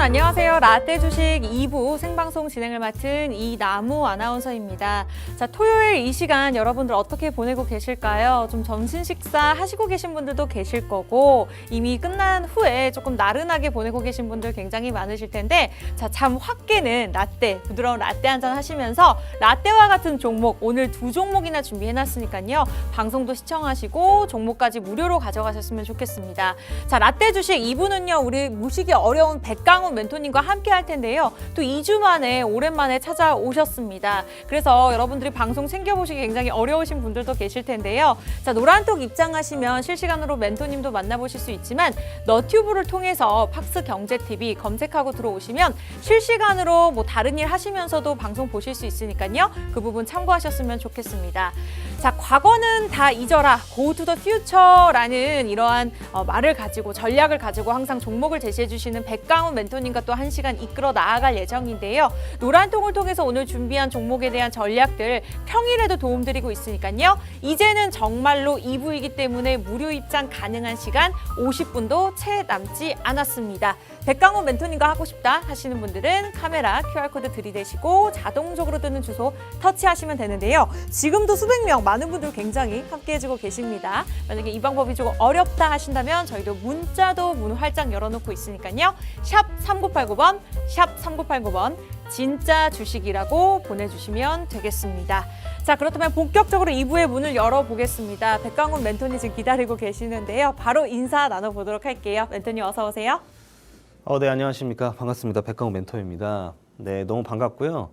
안녕하세요. 라떼 주식 2부 생방송 진행을 맡은 이나무 아나운서입니다. 자, 토요일 이 시간 여러분들 어떻게 보내고 계실까요? 좀 점심 식사 하시고 계신 분들도 계실 거고 이미 끝난 후에 조금 나른하게 보내고 계신 분들 굉장히 많으실 텐데 자, 잠 확 깨는 라떼, 부드러운 라떼 한잔 하시면서 라떼와 같은 종목 오늘 2종목이나 준비해놨으니까요. 방송도 시청하시고 종목까지 무료로 가져가셨으면 좋겠습니다. 자, 라떼 주식 2부는요. 우리 모시기 어려운 백강훈 멘토님과 함께 할 텐데요. 또 2주 만에 오랜만에 찾아오셨습니다. 그래서 여러분들이 방송 챙겨보시기 굉장히 어려우신 분들도 계실 텐데요. 자, 노란톡 입장하시면 실시간으로 멘토님도 만나보실 수 있지만 너튜브를 통해서 팍스 경제TV 검색하고 들어오시면 실시간으로 뭐 다른 일 하시면서도 방송 보실 수 있으니까요. 그 부분 참고하셨으면 좋겠습니다. 자, 과거는 다 잊어라, go to the future라는 이러한 말을 가지고 전략을 가지고 항상 종목을 제시해 주시는 백강훈 멘토님과 또 1시간 이끌어 나아갈 예정인데요. 노란통을 통해서 오늘 준비한 종목에 대한 전략들 평일에도 도움드리고 있으니까요. 이제는 정말로 2부이기 때문에 무료 입장 가능한 시간 50분도 채 남지 않았습니다. 백강훈 멘토님과 하고 싶다 하시는 분들은 카메라 QR코드 들이대시고 자동적으로 뜨는 주소 터치하시면 되는데요. 지금도 수백 명 많은 분들 굉장히 함께해주고 계십니다. 만약에 이 방법이 조금 어렵다 하신다면 저희도 문자도 문 활짝 열어놓고 있으니까요. 샵 3989번, 샵 3989번 진짜 주식이라고 보내주시면 되겠습니다. 자, 그렇다면 본격적으로 2부의 문을 열어보겠습니다. 백강훈 멘토님 지금 기다리고 계시는데요. 바로 인사 나눠보도록 할게요. 멘토님 어서 오세요. 네, 안녕하십니까. 반갑습니다. 백강훈 멘토입니다. 네, 너무 반갑고요.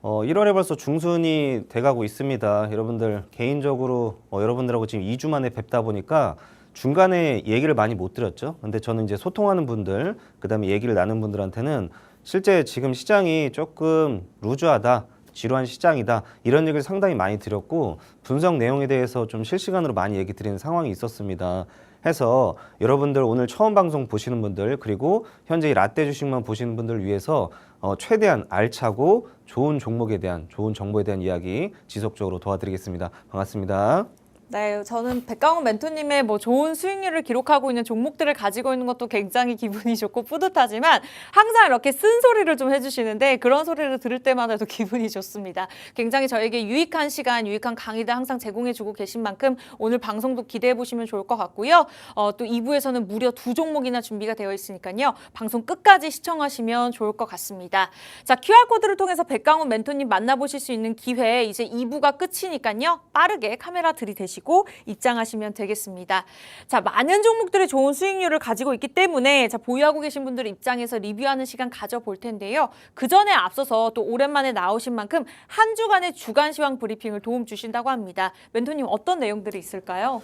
1월에 벌써 중순이 돼가고 있습니다. 여러분들 개인적으로 여러분들하고 지금 2주 만에 뵙다 보니까 중간에 얘기를 많이 못 드렸죠. 근데 저는 이제 소통하는 분들, 그다음에 얘기를 나눈 분들한테는 실제 지금 시장이 조금 루즈하다, 지루한 시장이다 이런 얘기를 상당히 많이 드렸고 분석 내용에 대해서 좀 실시간으로 많이 얘기 드리는 상황이 있었습니다. 해서 여러분들 오늘 처음 방송 보시는 분들 그리고 현재 이 라떼 주식만 보시는 분들을 위해서 최대한 알차고 좋은 종목에 대한 좋은 정보에 대한 이야기 지속적으로 도와드리겠습니다. 반갑습니다. 네, 저는 백강훈 멘토님의 뭐 좋은 수익률을 기록하고 있는 종목들을 가지고 있는 것도 굉장히 기분이 좋고 뿌듯하지만 항상 이렇게 쓴소리를 좀 해주시는데 그런 소리를 들을 때마다도 기분이 좋습니다. 굉장히 저에게 유익한 시간, 유익한 강의들 항상 제공해주고 계신 만큼 오늘 방송도 기대해보시면 좋을 것 같고요. 또 2부에서는 무려 2종목이나 준비가 되어 있으니까요. 방송 끝까지 시청하시면 좋을 것 같습니다. 자, QR코드를 통해서 백강훈 멘토님 만나보실 수 있는 기회 이제 2부가 끝이니까요. 빠르게 카메라 들이대시고 입장하시면 되겠습니다. 자, 많은 종목들이 좋은 수익률을 가지고 있기 때문에 자, 보유하고 계신 분들 입장에서 리뷰하는 시간 가져볼 텐데요. 그 전에 앞서서 또 오랜만에 나오신 만큼 한 주간의 주간 시황 브리핑을 도움 주신다고 합니다. 멘토님 어떤 내용들이 있을까요?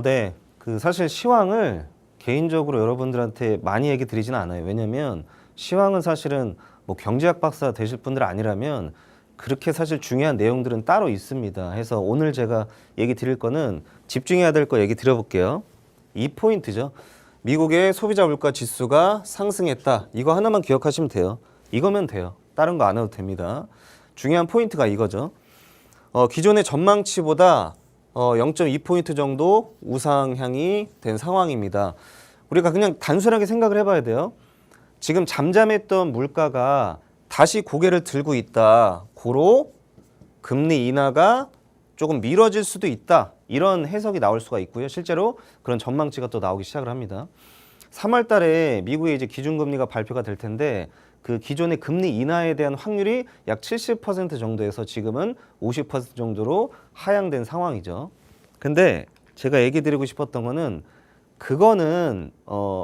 네, 사실 시황을 개인적으로 여러분들한테 많이 얘기 드리지는 않아요. 왜냐면 시황은 사실은 뭐 경제학 박사 되실 분들 아니라면 그렇게 사실 중요한 내용들은 따로 있습니다. 해서 오늘 제가 얘기 드릴 거는 집중해야 될 거 얘기 드려볼게요. 이 포인트죠. 미국의 소비자 물가 지수가 상승했다. 이거 하나만 기억하시면 돼요. 이거면 돼요. 다른 거 안 해도 됩니다. 중요한 포인트가 이거죠. 기존의 전망치보다 0.2포인트 정도 우상향이 된 상황입니다. 우리가 그냥 단순하게 생각을 해봐야 돼요. 지금 잠잠했던 물가가 다시 고개를 들고 있다. 고로 금리 인하가 조금 미뤄질 수도 있다. 이런 해석이 나올 수가 있고요. 실제로 그런 전망치가 또 나오기 시작을 합니다. 3월 달에 미국의 이제 기준금리가 발표가 될 텐데 그 기존의 금리 인하에 대한 확률이 약 70% 정도에서 지금은 50% 정도로 하향된 상황이죠. 근데 제가 얘기 드리고 싶었던 거는 그거는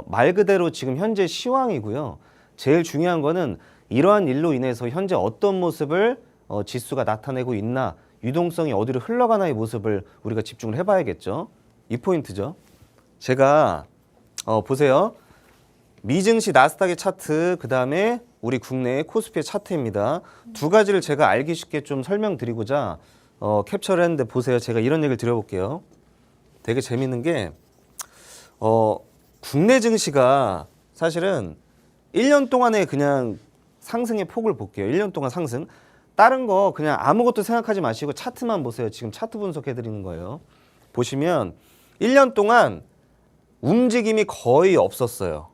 말 그대로 지금 현재 시황이고요. 제일 중요한 거는 이러한 일로 인해서 현재 어떤 모습을 지수가 나타내고 있나, 유동성이 어디로 흘러가나의 모습을 우리가 집중을 해봐야겠죠. 이 포인트죠. 제가 보세요. 미증시 나스닥의 차트, 그 다음에 우리 국내 코스피의 차트입니다. 두 가지를 제가 알기 쉽게 좀 설명드리고자 캡처를 했는데 보세요. 제가 이런 얘기를 드려볼게요. 되게 재밌는 게 국내 증시가 사실은 1년 동안에 그냥 상승의 폭을 볼게요. 1년 동안 상승. 다른 거 그냥 아무것도 생각하지 마시고 차트만 보세요. 지금 차트 분석해 드리는 거예요. 보시면 1년 동안 움직임이 거의 없었어요.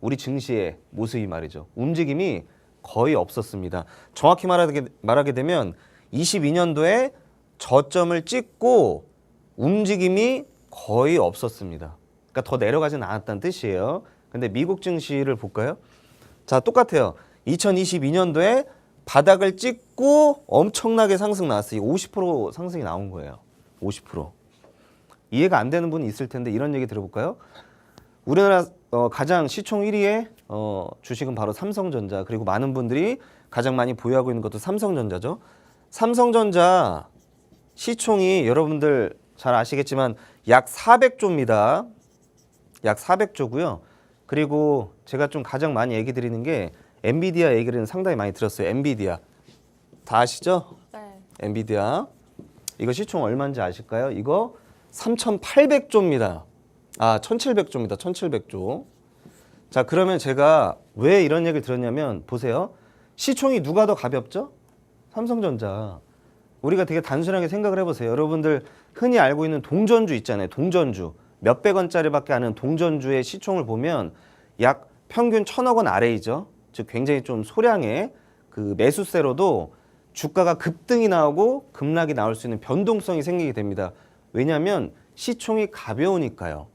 우리 증시의 모습이 말이죠. 움직임이 거의 없었습니다. 정확히 말하게 되면 22년도에 저점을 찍고 움직임이 거의 없었습니다. 그러니까 더 내려가지는 않았다는 뜻이에요. 근데 미국 증시를 볼까요? 자, 똑같아요. 2022년도에 바닥을 찍고 엄청나게 상승 나왔어요. 50% 상승이 나온 거예요. 50%. 이해가 안 되는 분이 있을 텐데 이런 얘기 들어볼까요? 우리나라 가장 시총 1위의 주식은 바로 삼성전자. 그리고 많은 분들이 가장 많이 보유하고 있는 것도 삼성전자죠. 삼성전자 시총이 여러분들 잘 아시겠지만 약 400조입니다. 약 400조고요. 그리고 제가 좀 가장 많이 얘기 드리는 게 엔비디아 얘기를 상당히 많이 들었어요. 엔비디아. 다 아시죠? 네. 엔비디아. 이거 시총 얼마인지 아실까요? 이거 3,800조입니다. 아, 1,700조입니다. 1,700조. 자, 그러면 제가 왜 이런 얘기를 들었냐면 보세요. 시총이 누가 더 가볍죠? 삼성전자. 우리가 되게 단순하게 생각을 해보세요. 여러분들 흔히 알고 있는 동전주 있잖아요. 동전주. 몇백 원짜리밖에 안 하는 동전주의 시총을 보면 약 평균 1,000억 원 아래이죠. 즉 굉장히 좀 소량의 그 매수세로도 주가가 급등이 나오고 급락이 나올 수 있는 변동성이 생기게 됩니다. 왜냐하면 시총이 가벼우니까요.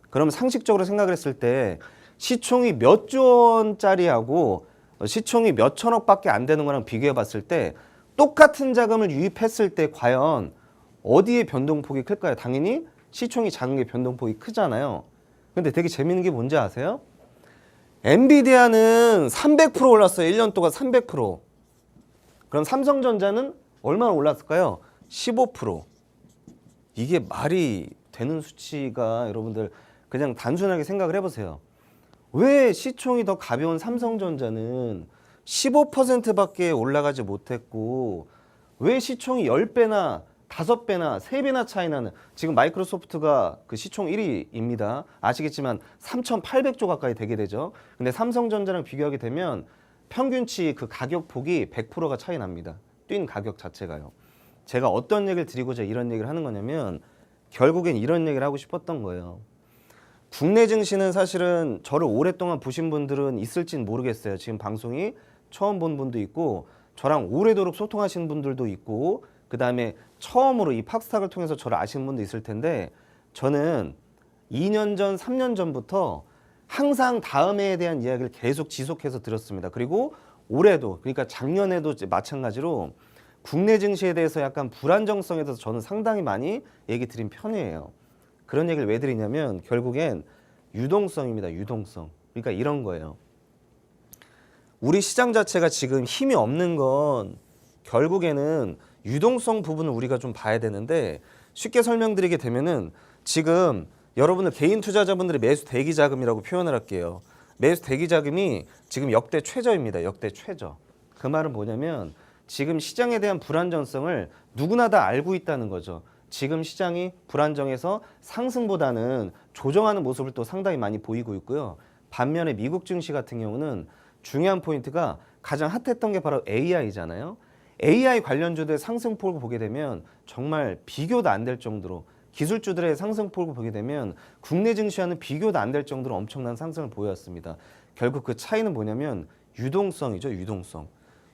그럼 상식적으로 생각을 했을 때 시총이 몇 조 원짜리하고 시총이 몇 천억밖에 안 되는 거랑 비교해 봤을 때 똑같은 자금을 유입했을 때 과연 어디에 변동폭이 클까요? 당연히 시총이 작은 게 변동폭이 크잖아요. 근데 되게 재밌는 게 뭔지 아세요? 엔비디아는 300% 올랐어요. 1년 동안 300%. 그럼 삼성전자는 얼마나 올랐을까요? 15%. 이게 말이 되는 수치가 여러분들 그냥 단순하게 생각을 해보세요. 왜 시총이 더 가벼운 삼성전자는 15%밖에 올라가지 못했고 왜 시총이 10배나 5배나 3배나 차이 나는 지금 마이크로소프트가 그 시총 1위입니다. 아시겠지만 3,800조 가까이 되게 되죠. 근데 삼성전자랑 비교하게 되면 평균치 그 가격폭이 100%가 차이 납니다. 뛴 가격 자체가요. 제가 어떤 얘기를 드리고자 이런 얘기를 하는 거냐면 결국엔 이런 얘기를 하고 싶었던 거예요. 국내 증시는 사실은 저를 오랫동안 보신 분들은 있을진 모르겠어요. 지금 방송이 처음 본 분도 있고 저랑 오래도록 소통하시는 분들도 있고 그 다음에 처음으로 이 팍스탁을 통해서 저를 아시는 분도 있을 텐데 저는 2년 전, 3년 전부터 항상 다음 해에 대한 이야기를 계속 지속해서 들었습니다. 그리고 올해도 그러니까 작년에도 마찬가지로 국내 증시에 대해서 약간 불안정성에 대해서 저는 상당히 많이 얘기 드린 편이에요. 그런 얘기를 왜 드리냐면 결국엔 유동성입니다. 유동성. 그러니까 이런 거예요. 우리 시장 자체가 지금 힘이 없는 건 결국에는 유동성 부분을 우리가 좀 봐야 되는데 쉽게 설명드리게 되면은 지금 여러분들 개인 투자자분들의 매수 대기 자금이라고 표현을 할게요. 매수 대기 자금이 지금 역대 최저입니다. 역대 최저. 그 말은 뭐냐면 지금 시장에 대한 불안정성을 누구나 다 알고 있다는 거죠. 지금 시장이 불안정해서 상승보다는 조정하는 모습을 또 상당히 많이 보이고 있고요. 반면에 미국 증시 같은 경우는 중요한 포인트가 가장 핫했던 게 바로 AI잖아요. AI 관련주들의 상승폭을 보게 되면 정말 비교도 안 될 정도로 기술주들의 상승폭을 보게 되면 국내 증시와는 비교도 안 될 정도로 엄청난 상승을 보였습니다. 결국 그 차이는 뭐냐면 유동성이죠. 유동성.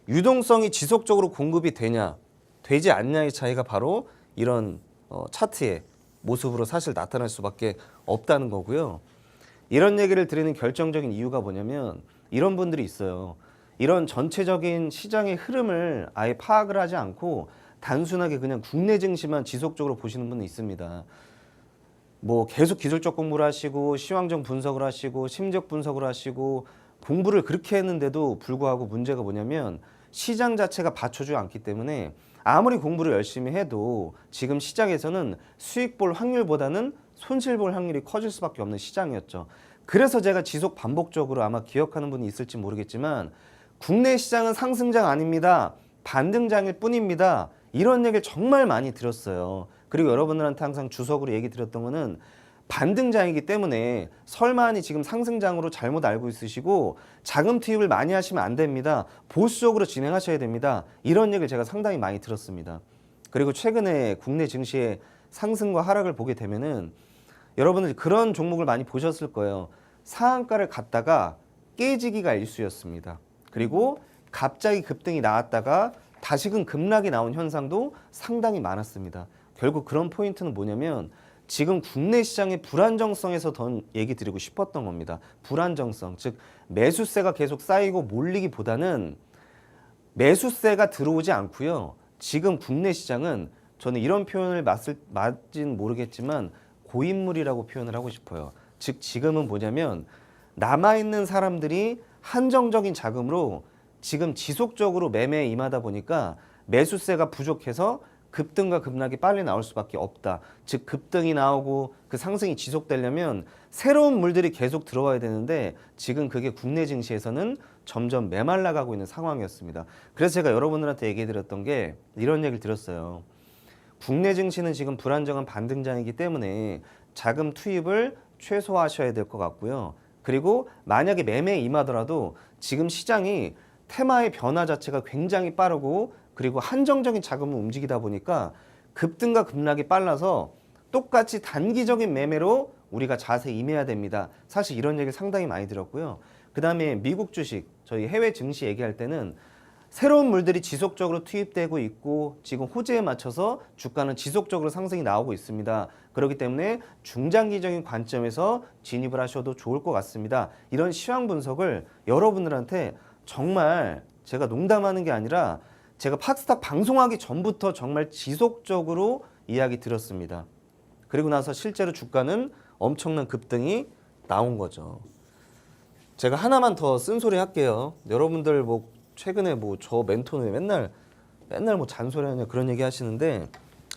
유동성이 지속적으로 공급이 되냐 되지 않냐의 차이가 바로 이런 차트의 모습으로 사실 나타날 수밖에 없다는 거고요. 이런 얘기를 드리는 결정적인 이유가 뭐냐면 이런 분들이 있어요. 이런 전체적인 시장의 흐름을 아예 파악을 하지 않고 단순하게 그냥 국내 증시만 지속적으로 보시는 분이 있습니다. 뭐 계속 기술적 공부를 하시고 시황적 분석을 하시고 심리적 분석을 하시고 공부를 그렇게 했는데도 불구하고 문제가 뭐냐면 시장 자체가 받쳐주지 않기 때문에 아무리 공부를 열심히 해도 지금 시장에서는 수익 볼 확률보다는 손실 볼 확률이 커질 수밖에 없는 시장이었죠. 그래서 제가 지속 반복적으로 아마 기억하는 분이 있을지 모르겠지만 국내 시장은 상승장 아닙니다. 반등장일 뿐입니다. 이런 얘기를 정말 많이 들었어요. 그리고 여러분들한테 항상 주석으로 얘기 드렸던 거는 반등장이기 때문에 설마니 지금 상승장으로 잘못 알고 있으시고 자금 투입을 많이 하시면 안 됩니다. 보수적으로 진행하셔야 됩니다. 이런 얘기를 제가 상당히 많이 들었습니다. 그리고 최근에 국내 증시의 상승과 하락을 보게 되면은 여러분들 그런 종목을 많이 보셨을 거예요. 상한가를 갔다가 깨지기가 일수였습니다. 그리고 갑자기 급등이 나왔다가 다시금 급락이 나온 현상도 상당히 많았습니다. 결국 그런 포인트는 뭐냐면 지금 국내 시장의 불안정성에서 더 얘기 드리고 싶었던 겁니다. 불안정성, 즉 매수세가 계속 쌓이고 몰리기보다는 매수세가 들어오지 않고요. 지금 국내 시장은 저는 이런 표현을 맞진 모르겠지만 고인물이라고 표현을 하고 싶어요. 즉 지금은 뭐냐면 남아있는 사람들이 한정적인 자금으로 지금 지속적으로 매매에 임하다 보니까 매수세가 부족해서 급등과 급락이 빨리 나올 수밖에 없다. 즉 급등이 나오고 그 상승이 지속되려면 새로운 물들이 계속 들어와야 되는데 지금 그게 국내 증시에서는 점점 메말라가고 있는 상황이었습니다. 그래서 제가 여러분들한테 얘기해 드렸던 게 이런 얘기를 드렸어요. 국내 증시는 지금 불안정한 반등장이기 때문에 자금 투입을 최소화하셔야 될 것 같고요. 그리고 만약에 매매에 임하더라도 지금 시장이 테마의 변화 자체가 굉장히 빠르고 그리고 한정적인 자금을 움직이다 보니까 급등과 급락이 빨라서 똑같이 단기적인 매매로 우리가 자세히 임해야 됩니다. 사실 이런 얘기 상당히 많이 들었고요. 그 다음에 미국 주식, 저희 해외 증시 얘기할 때는 새로운 물들이 지속적으로 투입되고 있고 지금 호재에 맞춰서 주가는 지속적으로 상승이 나오고 있습니다. 그렇기 때문에 중장기적인 관점에서 진입을 하셔도 좋을 것 같습니다. 이런 시황 분석을 여러분들한테 정말 제가 농담하는 게 아니라 제가 팟스탁 방송하기 전부터 정말 지속적으로 이야기 드렸습니다. 그리고 나서 실제로 주가는 엄청난 급등이 나온 거죠. 제가 하나만 더 쓴소리 할게요. 여러분들 뭐 최근에 뭐 저 멘토는 맨날 뭐 잔소리하냐 그런 얘기 하시는데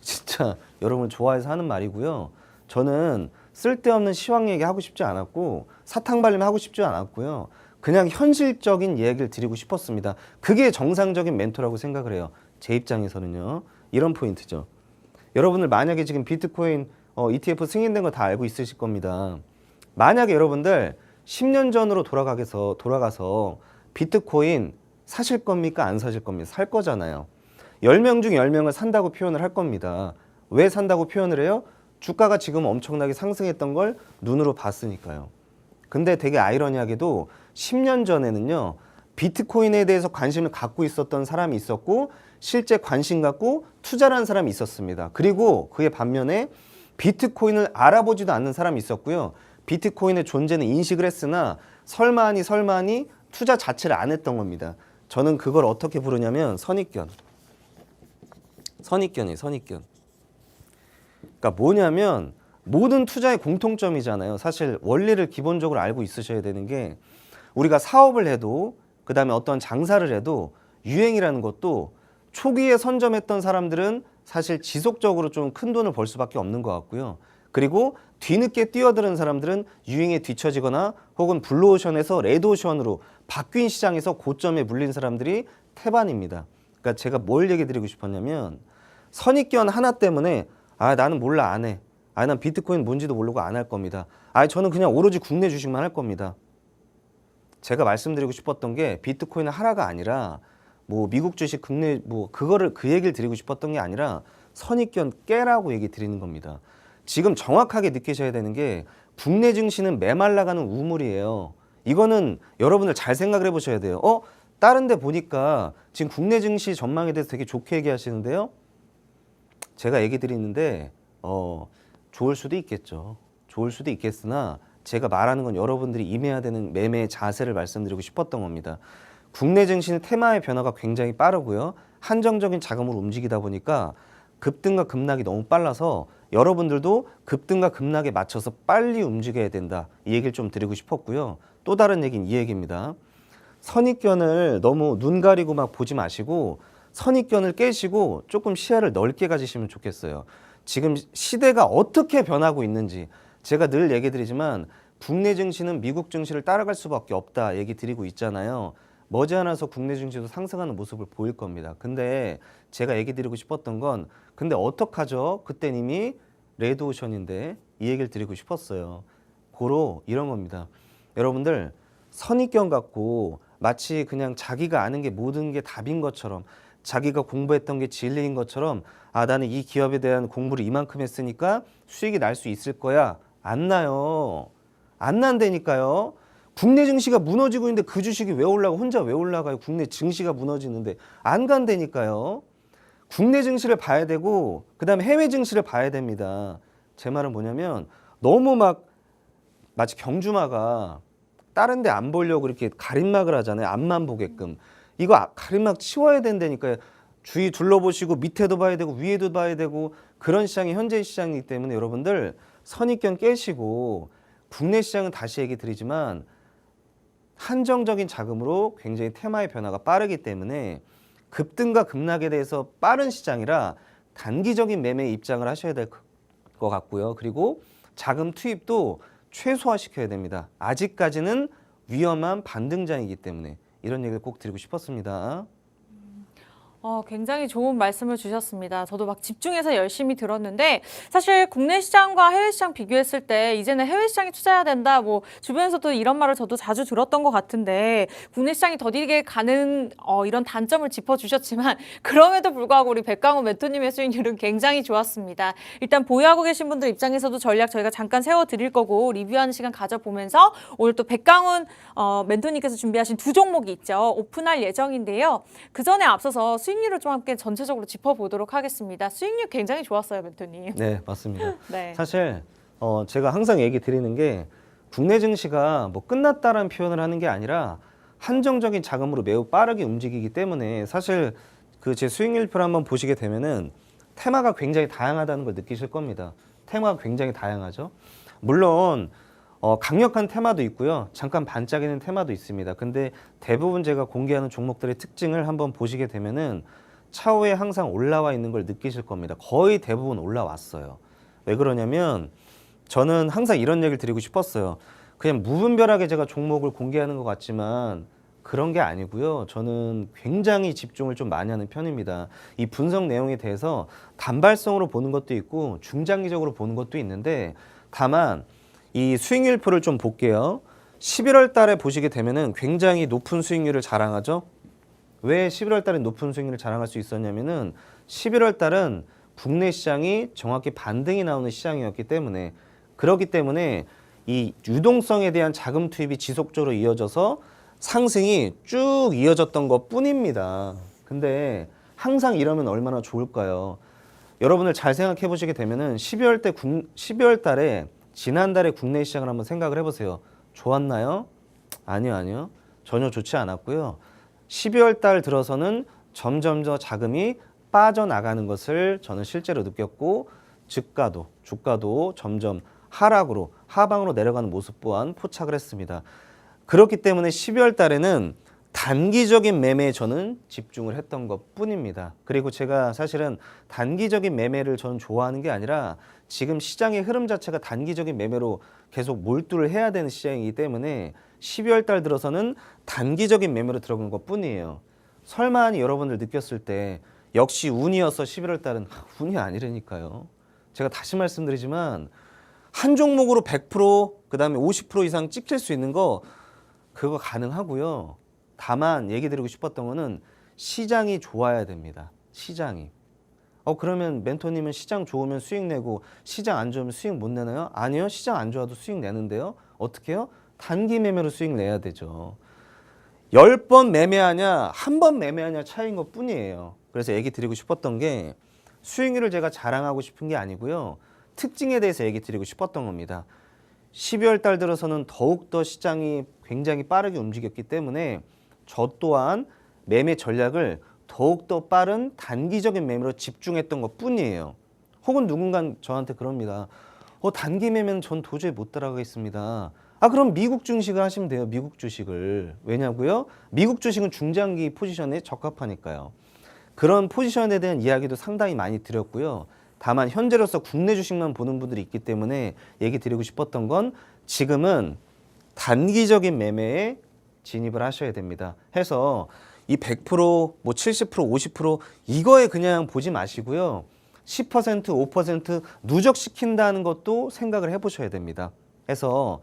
진짜 여러분 좋아해서 하는 말이고요. 저는 쓸데없는 시황 얘기 하고 싶지 않았고 사탕 발림 하고 싶지 않았고요. 그냥 현실적인 얘기를 드리고 싶었습니다. 그게 정상적인 멘토라고 생각을 해요. 제 입장에서는요. 이런 포인트죠. 여러분들 만약에 지금 비트코인 ETF 승인된 거 다 알고 있으실 겁니다. 만약에 여러분들 10년 전으로 돌아가서 비트코인 사실 겁니까? 안 사실 겁니까? 살 거잖아요. 10명 중 10명을 산다고 표현을 할 겁니다. 왜 산다고 표현을 해요? 주가가 지금 엄청나게 상승했던 걸 눈으로 봤으니까요. 근데 되게 아이러니하게도 10년 전에는요. 비트코인에 대해서 관심을 갖고 있었던 사람이 있었고 실제 관심 갖고 투자를 한 사람이 있었습니다. 그리고 그의 반면에 비트코인을 알아보지도 않는 사람이 있었고요. 비트코인의 존재는 인식을 했으나 설마하니 투자 자체를 안 했던 겁니다. 저는 그걸 어떻게 부르냐면 선입견이에요. 선입견. 그러니까 뭐냐면 모든 투자의 공통점이잖아요. 사실 원리를 기본적으로 알고 있으셔야 되는 게 우리가 사업을 해도 그다음에 어떤 장사를 해도 유행이라는 것도 초기에 선점했던 사람들은 사실 지속적으로 좀 큰 돈을 벌 수밖에 없는 것 같고요. 그리고 뒤늦게 뛰어드는 사람들은 유행에 뒤처지거나 혹은 블루오션에서 레드오션으로 바뀐 시장에서 고점에 물린 사람들이 태반입니다. 그러니까 제가 뭘 얘기 드리고 싶었냐면 선입견 하나 때문에 나는 몰라 안 해. 난 비트코인 뭔지도 모르고 안 할 겁니다. 저는 그냥 오로지 국내 주식만 할 겁니다. 제가 말씀드리고 싶었던 게 비트코인을 하라가 아니라 뭐 미국 주식 국내 그 얘기를 드리고 싶었던 게 아니라 선입견 깨라고 얘기 드리는 겁니다. 지금 정확하게 느끼셔야 되는 게 국내 증시는 메말라가는 우물이에요. 이거는 여러분들 잘 생각을 해보셔야 돼요. 다른 데 보니까 지금 국내 증시 전망에 대해서 되게 좋게 얘기하시는데요. 제가 얘기 드리는데 좋을 수도 있겠죠. 좋을 수도 있겠으나 제가 말하는 건 여러분들이 임해야 되는 매매의 자세를 말씀드리고 싶었던 겁니다. 국내 증시는 테마의 변화가 굉장히 빠르고요. 한정적인 자금으로 움직이다 보니까 급등과 급락이 너무 빨라서 여러분들도 급등과 급락에 맞춰서 빨리 움직여야 된다. 이 얘기를 좀 드리고 싶었고요. 또 다른 얘기는 이 얘기입니다. 선입견을 너무 눈 가리고 막 보지 마시고 선입견을 깨시고 조금 시야를 넓게 가지시면 좋겠어요. 지금 시대가 어떻게 변하고 있는지 제가 늘 얘기 드리지만 국내 증시는 미국 증시를 따라갈 수밖에 없다 얘기 드리고 있잖아요. 머지않아서 국내 증시도 상승하는 모습을 보일 겁니다. 근데 제가 얘기 드리고 싶었던 건 근데 어떡하죠? 그땐 이미 레드오션인데 이 얘기를 드리고 싶었어요. 고로 이런 겁니다. 여러분들 선입견 갖고 마치 그냥 자기가 아는 게 모든 게 답인 것처럼 자기가 공부했던 게 진리인 것처럼 나는 이 기업에 대한 공부를 이만큼 했으니까 수익이 날 수 있을 거야. 안 나요. 안 난다니까요. 국내 증시가 무너지고 있는데 그 주식이 왜 올라가? 혼자 왜 올라가요? 국내 증시가 무너지는데 안 간다니까요. 국내 증시를 봐야 되고 그다음에 해외 증시를 봐야 됩니다. 제 말은 뭐냐면 너무 막 마치 경주마가 다른 데 안 보려고 이렇게 가림막을 하잖아요. 앞만 보게끔. 이거 가림막 치워야 된다니까요. 주위 둘러보시고 밑에도 봐야 되고 위에도 봐야 되고 그런 시장이 현재 시장이기 때문에 여러분들 선입견 깨시고 국내 시장은 다시 얘기 드리지만 한정적인 자금으로 굉장히 테마의 변화가 빠르기 때문에 급등과 급락에 대해서 빠른 시장이라 단기적인 매매 입장을 하셔야 될 것 같고요. 그리고 자금 투입도 최소화시켜야 됩니다. 아직까지는 위험한 반등장이기 때문에 이런 얘기를 꼭 드리고 싶었습니다. 굉장히 좋은 말씀을 주셨습니다. 저도 막 집중해서 열심히 들었는데 사실 국내 시장과 해외 시장 비교했을 때 이제는 해외 시장에 투자해야 된다. 뭐 주변에서도 이런 말을 저도 자주 들었던 것 같은데 국내 시장이 더디게 가는 이런 단점을 짚어주셨지만 그럼에도 불구하고 우리 백강훈 멘토님의 수익률은 굉장히 좋았습니다. 일단 보유하고 계신 분들 입장에서도 전략 저희가 잠깐 세워드릴 거고 리뷰하는 시간 가져보면서 오늘 또 백강훈 멘토님께서 준비하신 두 종목이 있죠. 오픈할 예정인데요. 그 전에 앞서서 수익률을 좀 함께 전체적으로 짚어보도록 하겠습니다. 수익률 굉장히 좋았어요, 멘토님. 네, 맞습니다. 네. 사실 제가 항상 얘기 드리는 게 국내 증시가 뭐 끝났다라는 표현을 하는 게 아니라 한정적인 자금으로 매우 빠르게 움직이기 때문에 사실 그 제 수익률표를 한번 보시게 되면은 테마가 굉장히 다양하다는 걸 느끼실 겁니다. 테마가 굉장히 다양하죠. 물론 강력한 테마도 있고요. 잠깐 반짝이는 테마도 있습니다. 근데 대부분 제가 공개하는 종목들의 특징을 한번 보시게 되면은 차후에 항상 올라와 있는 걸 느끼실 겁니다. 거의 대부분 올라왔어요. 왜 그러냐면 저는 항상 이런 얘기를 드리고 싶었어요. 그냥 무분별하게 제가 종목을 공개하는 것 같지만 그런 게 아니고요. 저는 굉장히 집중을 좀 많이 하는 편입니다. 이 분석 내용에 대해서 단발성으로 보는 것도 있고 중장기적으로 보는 것도 있는데 다만 이 수익률표를 좀 볼게요. 11월 달에 보시게 되면은 굉장히 높은 수익률을 자랑하죠. 왜 11월 달에 높은 수익률을 자랑할 수 있었냐면은 11월 달은 국내 시장이 정확히 반등이 나오는 시장이었기 때문에 그렇기 때문에 이 유동성에 대한 자금 투입이 지속적으로 이어져서 상승이 쭉 이어졌던 것 뿐입니다. 근데 항상 이러면 얼마나 좋을까요? 여러분들 잘 생각해 보시게 되면은 12월 달에 지난달에 국내 시장을 한번 생각을 해보세요. 좋았나요? 아니요. 전혀 좋지 않았고요. 12월 달 들어서는 점점 더 자금이 빠져나가는 것을 저는 실제로 느꼈고 주가도 점점 하방으로 내려가는 모습 또한 포착을 했습니다. 그렇기 때문에 12월 달에는 단기적인 매매에 저는 집중을 했던 것 뿐입니다. 그리고 제가 사실은 단기적인 매매를 저는 좋아하는 게 아니라 지금 시장의 흐름 자체가 단기적인 매매로 계속 몰두를 해야 되는 시장이기 때문에 12월 달 들어서는 단기적인 매매로 들어간 것 뿐이에요. 설마니 여러분들 느꼈을 때 역시 운이어서 11월 달은 운이 아니라니까요. 제가 다시 말씀드리지만 한 종목으로 100% 그다음에 50% 이상 찍힐 수 있는 거 그거 가능하고요. 다만 얘기 드리고 싶었던 거는 시장이 좋아야 됩니다. 시장이. 그러면 멘토님은 시장 좋으면 수익 내고 시장 안 좋으면 수익 못 내나요? 아니요. 시장 안 좋아도 수익 내는데요. 어떻게 해요? 단기 매매로 수익 내야 되죠. 10번 매매하냐 한 번 매매하냐 차이인 것 뿐이에요. 그래서 얘기 드리고 싶었던 게 수익률을 제가 자랑하고 싶은 게 아니고요. 특징에 대해서 얘기 드리고 싶었던 겁니다. 12월 달 들어서는 더욱더 시장이 굉장히 빠르게 움직였기 때문에 저 또한 매매 전략을 더욱더 빠른 단기적인 매매로 집중했던 것 뿐이에요. 혹은 누군가 저한테 그럽니다. 단기 매매는 전 도저히 못 따라가겠습니다. 그럼 미국 주식을 하시면 돼요. 미국 주식을. 왜냐고요? 미국 주식은 중장기 포지션에 적합하니까요. 그런 포지션에 대한 이야기도 상당히 많이 드렸고요. 다만 현재로서 국내 주식만 보는 분들이 있기 때문에 얘기 드리고 싶었던 건 지금은 단기적인 매매에 진입을 하셔야 됩니다. 해서 이 100%, 뭐 70%, 50% 이거에 그냥 보지 마시고요. 10%, 5% 누적시킨다는 것도 생각을 해보셔야 됩니다. 해서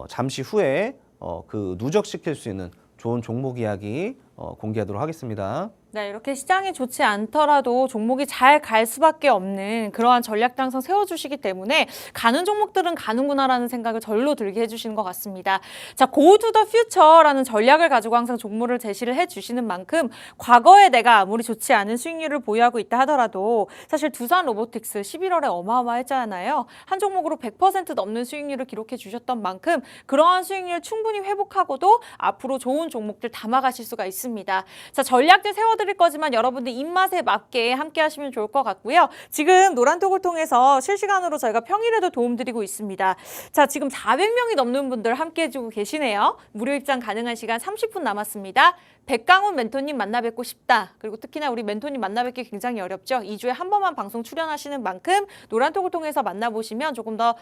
잠시 후에 그 누적시킬 수 있는 좋은 종목 이야기 공개하도록 하겠습니다. 네, 이렇게 시장이 좋지 않더라도 종목이 잘 갈 수밖에 없는 그러한 전략도 항상 세워주시기 때문에 가는 종목들은 가는구나라는 생각을 절로 들게 해주시는 것 같습니다. 자, Go to the Future라는 전략을 가지고 항상 종목을 제시를 해주시는 만큼 과거에 내가 아무리 좋지 않은 수익률을 보유하고 있다 하더라도 사실 두산 로보틱스 11월에 어마어마했잖아요. 한 종목으로 100% 넘는 수익률을 기록해 주셨던 만큼 그러한 수익률 충분히 회복하고도 앞으로 좋은 종목들 담아가실 수가 있습니다. 자, 전략들 세워드릴 거지만 여러분들 입맛에 맞게 함께 하시면 좋을 것 같고요. 지금 노란톡을 통해서 실시간으로 저희가 평일에도 도움드리고 있습니다. 자, 지금 400명이 넘는 분들 함께 해주고 계시네요. 무료 입장 가능한 시간 30분 남았습니다. 백강훈 멘토님 만나 뵙고 싶다. 그리고 특히나 우리 멘토님 만나 뵙기 굉장히 어렵죠. 2주에 한 번만 방송 출연하시는 만큼 노란톡을 통해서 만나보시면 조금 더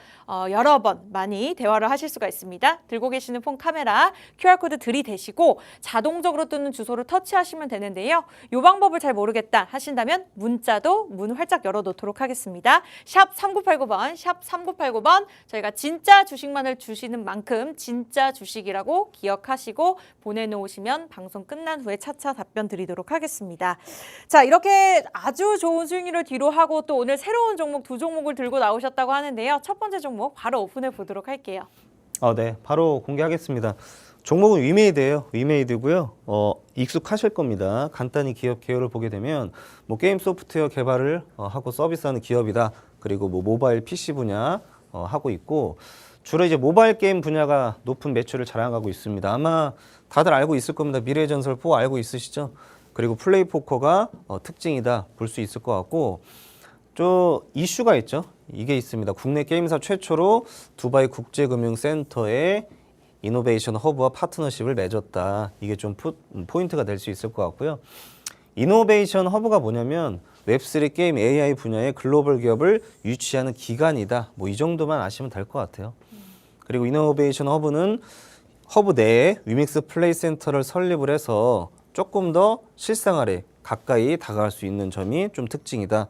여러 번 많이 대화를 하실 수가 있습니다. 들고 계시는 폰 카메라 QR코드 들이대시고 자동적으로 뜨는 주소를 터치하시면 되는데요. 이 방법을 잘 모르겠다 하신다면 문자도 문 활짝 열어놓도록 하겠습니다. 샵 3989번, 샵 3989번 저희가 진짜 주식만을 주시는 만큼 진짜 주식이라고 기억하시고 보내놓으시면 방송 끝난 후에 차차 답변 드리도록 하겠습니다. 자, 이렇게 아주 좋은 수익률을 뒤로 하고 또 오늘 새로운 종목 두 종목을 들고 나오셨다고 하는데요. 첫 번째 종목 바로 오픈해 보도록 할게요. 네, 바로 공개하겠습니다. 종목은 위메이드예요. 위메이드고요. 익숙하실 겁니다. 간단히 기업 개요를 보게 되면 뭐 게임 소프트웨어 개발을 하고 서비스하는 기업이다. 그리고 뭐 모바일 PC 분야 하고 있고 주로 이제 모바일 게임 분야가 높은 매출을 자랑하고 있습니다. 아마 다들 알고 있을 겁니다. 미래의 전설 4 알고 있으시죠? 그리고 플레이 포커가 특징이다 볼 수 있을 것 같고 저 이슈가 있죠. 이게 있습니다. 국내 게임사 최초로 두바이 국제금융센터에 이노베이션 허브와 파트너십을 맺었다. 이게 좀 포인트가 될 수 있을 것 같고요. 이노베이션 허브가 뭐냐면 웹3 게임 AI 분야의 글로벌 기업을 유치하는 기관이다. 뭐 이 정도만 아시면 될 것 같아요. 그리고 이노베이션 허브는 허브 내에 위믹스 플레이 센터를 설립을 해서 조금 더 실생활에 가까이 다가갈 수 있는 점이 좀 특징이다.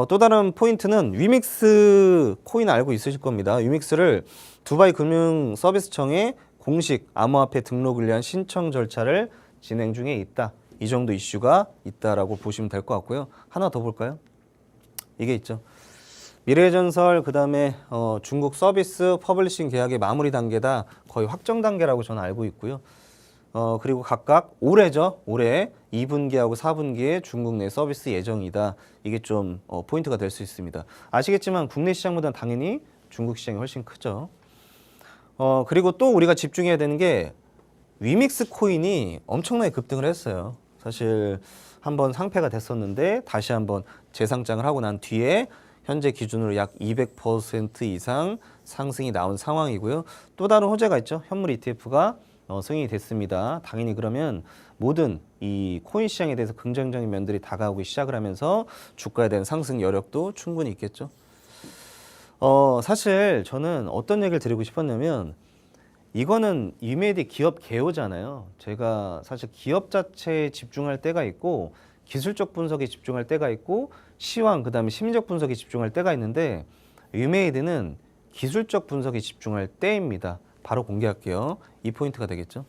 또 다른 포인트는 위믹스 코인 알고 있으실 겁니다. 위믹스를 두바이 금융서비스청에 공식 암호화폐 등록을 위한 신청 절차를 진행 중에 있다. 이 정도 이슈가 있다라고 보시면 될 것 같고요. 하나 더 볼까요? 이게 있죠. 미래전설 그다음에 중국 서비스 퍼블리싱 계약의 마무리 단계다. 거의 확정 단계라고 저는 알고 있고요. 그리고 각각 올해죠. 올해 2분기하고 4분기에 중국 내 서비스 예정이다. 이게 좀 포인트가 될 수 있습니다. 아시겠지만 국내 시장보다는 당연히 중국 시장이 훨씬 크죠. 그리고 또 우리가 집중해야 되는 게 위믹스 코인이 엄청나게 급등을 했어요. 사실 한번 상패가 됐었는데 다시 한번 재상장을 하고 난 뒤에 현재 기준으로 약 200% 이상 상승이 나온 상황이고요. 또 다른 호재가 있죠. 현물 ETF가 승인이 됐습니다. 당연히 그러면 모든 이 코인 시장에 대해서 긍정적인 면들이 다가오기 시작을 하면서 주가에 대한 상승 여력도 충분히 있겠죠. 사실 저는 어떤 얘기를 드리고 싶었냐면 이거는 위메이드 기업 개요잖아요. 제가 사실 기업 자체에 집중할 때가 있고 기술적 분석에 집중할 때가 있고 시황 그다음에 심리적 분석에 집중할 때가 있는데 위메이드는 기술적 분석에 집중할 때입니다. 바로 공개할게요. 이 포인트가 되겠죠.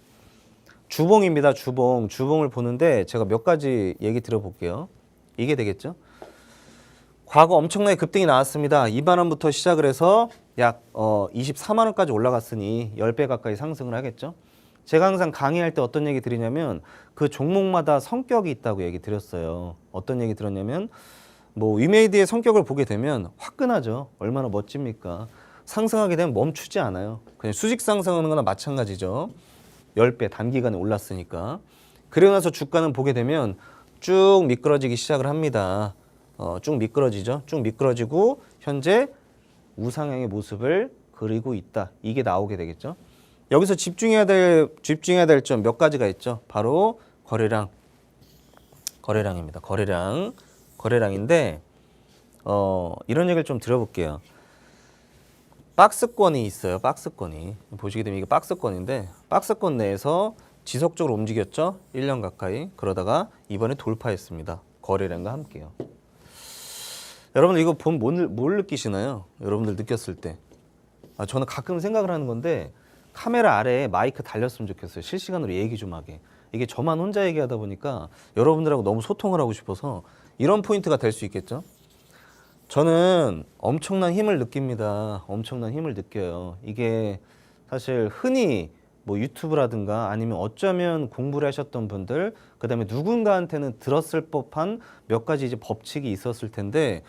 주봉입니다. 주봉을 보는데 제가 몇 가지 얘기 들어볼게요. 이게 되겠죠. 과거 엄청나게 급등이 나왔습니다. 2만 원부터 시작을 해서 약 24만 원까지 올라갔으니 10배 가까이 상승을 하겠죠. 제가 항상 강의할 때 어떤 얘기 드리냐면 그 종목마다 성격이 있다고 얘기 드렸어요. 어떤 얘기 들었냐면 뭐 위메이드의 성격을 보게 되면 화끈하죠. 얼마나 멋집니까. 상승하게 되면 멈추지 않아요. 그냥 수직 상승하는 거나 마찬가지죠. 10배 단기간에 올랐으니까. 그러고 나서 주가는 보게 되면 쭉 미끄러지기 시작을 합니다. 쭉 미끄러지죠. 쭉 미끄러지고 현재 우상향의 모습을 그리고 있다. 이게 나오게 되겠죠. 여기서 집중해야 될 점 몇 가지가 있죠. 바로 거래량입니다. 거래량인데 이런 얘기를 좀 들어볼게요. 박스권이 있어요. 박스권이 보시게 되면 이게 박스권인데 박스권 내에서 지속적으로 움직였죠. 1년 가까이. 그러다가 이번에 돌파했습니다. 거래량과 함께요. 여러분들 이거 보면 뭘 느끼시나요? 여러분들 느꼈을 때. 저는 가끔 생각을 하는 건데 카메라 아래에 마이크 달렸으면 좋겠어요. 실시간으로 얘기 좀 하게. 이게 저만 혼자 얘기하다 보니까 여러분들하고 너무 소통을 하고 싶어서 이런 포인트가 될 수 있겠죠. 저는 엄청난 힘을 느낍니다. 엄청난 힘을 느껴요. 이게 사실 흔히 뭐 유튜브라든가 아니면 어쩌면 공부를 하셨던 분들, 그다음에 누군가한테는 들었을 법한 몇 가지 이제 법칙이 있었을 텐데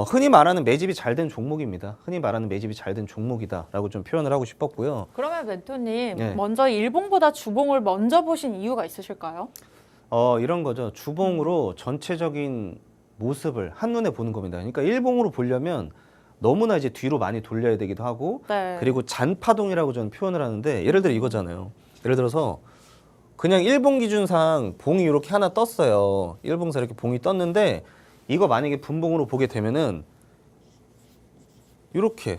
흔히 말하는 매집이 잘 된 종목입니다. 흔히 말하는 매집이 잘 된 종목이다라고 좀 표현을 하고 싶었고요. 그러면 멘토님 네. 먼저 일봉보다 주봉을 먼저 보신 이유가 있으실까요? 이런 거죠. 주봉으로 전체적인 모습을 한눈에 보는 겁니다. 그러니까 일봉으로 보려면 너무나 이제 뒤로 많이 돌려야 되기도 하고 네. 그리고 잔파동이라고 저는 표현을 하는데 예를 들어 이거잖아요. 예를 들어서 그냥 일봉 기준상 봉이 이렇게 하나 떴어요. 일봉상 이렇게 봉이 떴는데 이거 만약에 분봉으로 보게 되면은 이렇게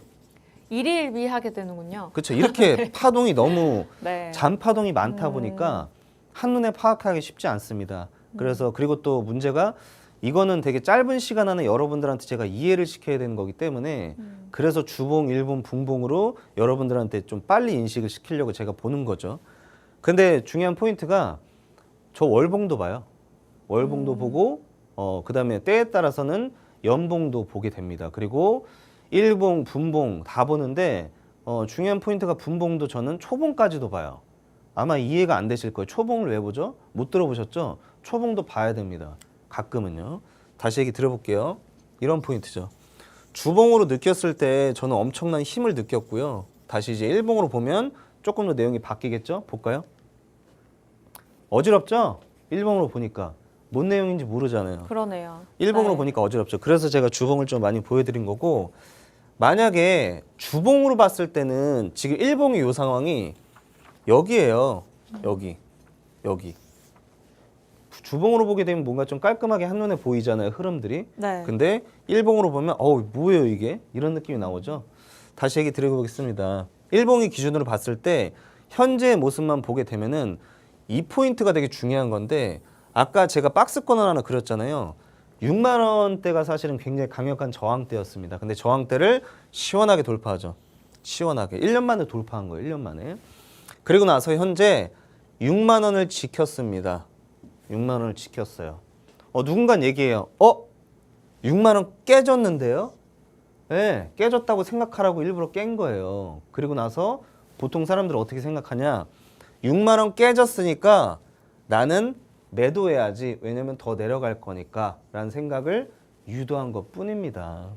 일희일비하게 되는군요. 그렇죠. 이렇게 파동이 너무 네. 잔파동이 많다 보니까 한눈에 파악하기 쉽지 않습니다. 그래서 그리고 또 문제가 이거는 되게 짧은 시간 안에 여러분들한테 제가 이해를 시켜야 되는 거기 때문에 그래서 주봉, 일봉, 분봉으로 여러분들한테 좀 빨리 인식을 시키려고 제가 보는 거죠. 근데 중요한 포인트가 저 월봉도 봐요. 월봉도 보고 그다음에 때에 따라서는 연봉도 보게 됩니다. 그리고 일봉, 분봉 다 보는데 중요한 포인트가 분봉도 저는 초봉까지도 봐요. 아마 이해가 안 되실 거예요. 초봉을 왜 보죠? 못 들어보셨죠? 초봉도 봐야 됩니다. 가끔은요. 다시 얘기 들어볼게요. 이런 포인트죠. 주봉으로 느꼈을 때 저는 엄청난 힘을 느꼈고요. 다시 이제 일봉으로 보면 조금 더 내용이 바뀌겠죠? 볼까요? 어지럽죠? 일봉으로 보니까 뭔 내용인지 모르잖아요. 그러네요. 일봉으로 네. 보니까 어지럽죠. 그래서 제가 주봉을 좀 많이 보여드린 거고 만약에 주봉으로 봤을 때는 지금 일봉의 요 상황이 여기에요. 여기. 주봉으로 보게 되면 뭔가 좀 깔끔하게 한눈에 보이잖아요. 흐름들이. 네. 근데 일봉으로 보면 뭐예요 이게? 이런 느낌이 나오죠. 다시 얘기 드려보겠습니다. 일봉이 기준으로 봤을 때 현재의 모습만 보게 되면은 이 포인트가 되게 중요한 건데 아까 제가 박스권 하나 그렸잖아요. 6만 원대가 사실은 굉장히 강력한 저항대였습니다. 근데 저항대를 시원하게 돌파하죠. 시원하게. 1년 만에 돌파한 거예요. 1년 만에. 그리고 나서 현재 6만 원을 지켰습니다. 6만 원을 지켰어요. 누군가 얘기해요. 6만 원 깨졌는데요? 네, 깨졌다고 생각하라고 일부러 깬 거예요. 그리고 나서 보통 사람들은 어떻게 생각하냐? 6만 원 깨졌으니까 나는 매도해야지. 왜냐면 더 내려갈 거니까 라는 생각을 유도한 것 뿐입니다.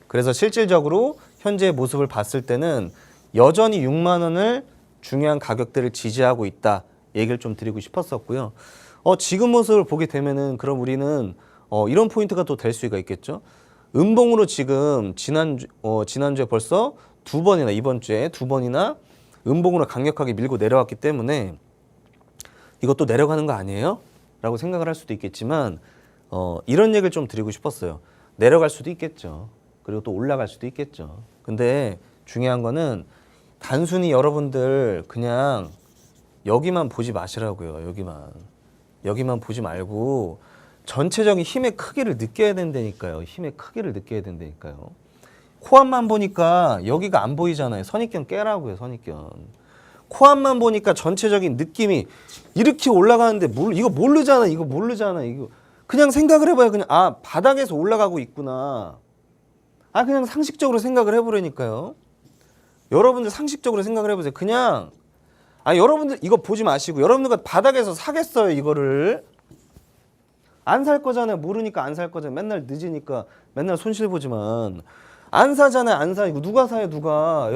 그래서 실질적으로 현재의 모습을 봤을 때는 여전히 6만 원을 중요한 가격대를 지지하고 있다. 얘기를 좀 드리고 싶었었고요. 지금 모습을 보게 되면은 그럼 우리는 이런 포인트가 또 될 수가 있겠죠. 음봉으로 지금 지난주에 벌써 두 번이나 이번 주에 두 번이나 음봉으로 강력하게 밀고 내려왔기 때문에 이것도 내려가는 거 아니에요? 라고 생각을 할 수도 있겠지만 이런 얘기를 좀 드리고 싶었어요. 내려갈 수도 있겠죠. 그리고 또 올라갈 수도 있겠죠. 근데 중요한 거는 단순히 여러분들 그냥 여기만 보지 마시라고요. 여기만 보지 말고 전체적인 힘의 크기를 느껴야 된다니까요. 힘의 크기를 느껴야 된다니까요. 코앞만 보니까 여기가 안 보이잖아요. 선입견 깨라고요. 선입견. 코앞만 보니까 전체적인 느낌이 이렇게 올라가는데 이거 모르잖아. 이거 그냥 생각을 해봐요. 그냥 바닥에서 올라가고 있구나. 그냥 상식적으로 생각을 해보라니까요. 여러분들 상식적으로 생각을 해보세요. 그냥 여러분들 이거 보지 마시고 여러분들과 바닥에서 사겠어요. 이거를 안 살 거잖아요. 모르니까 안 살 거잖아요. 맨날 늦으니까 맨날 손실 보지만 안 사잖아요. 안 사. 이거 누가 사요? 누가?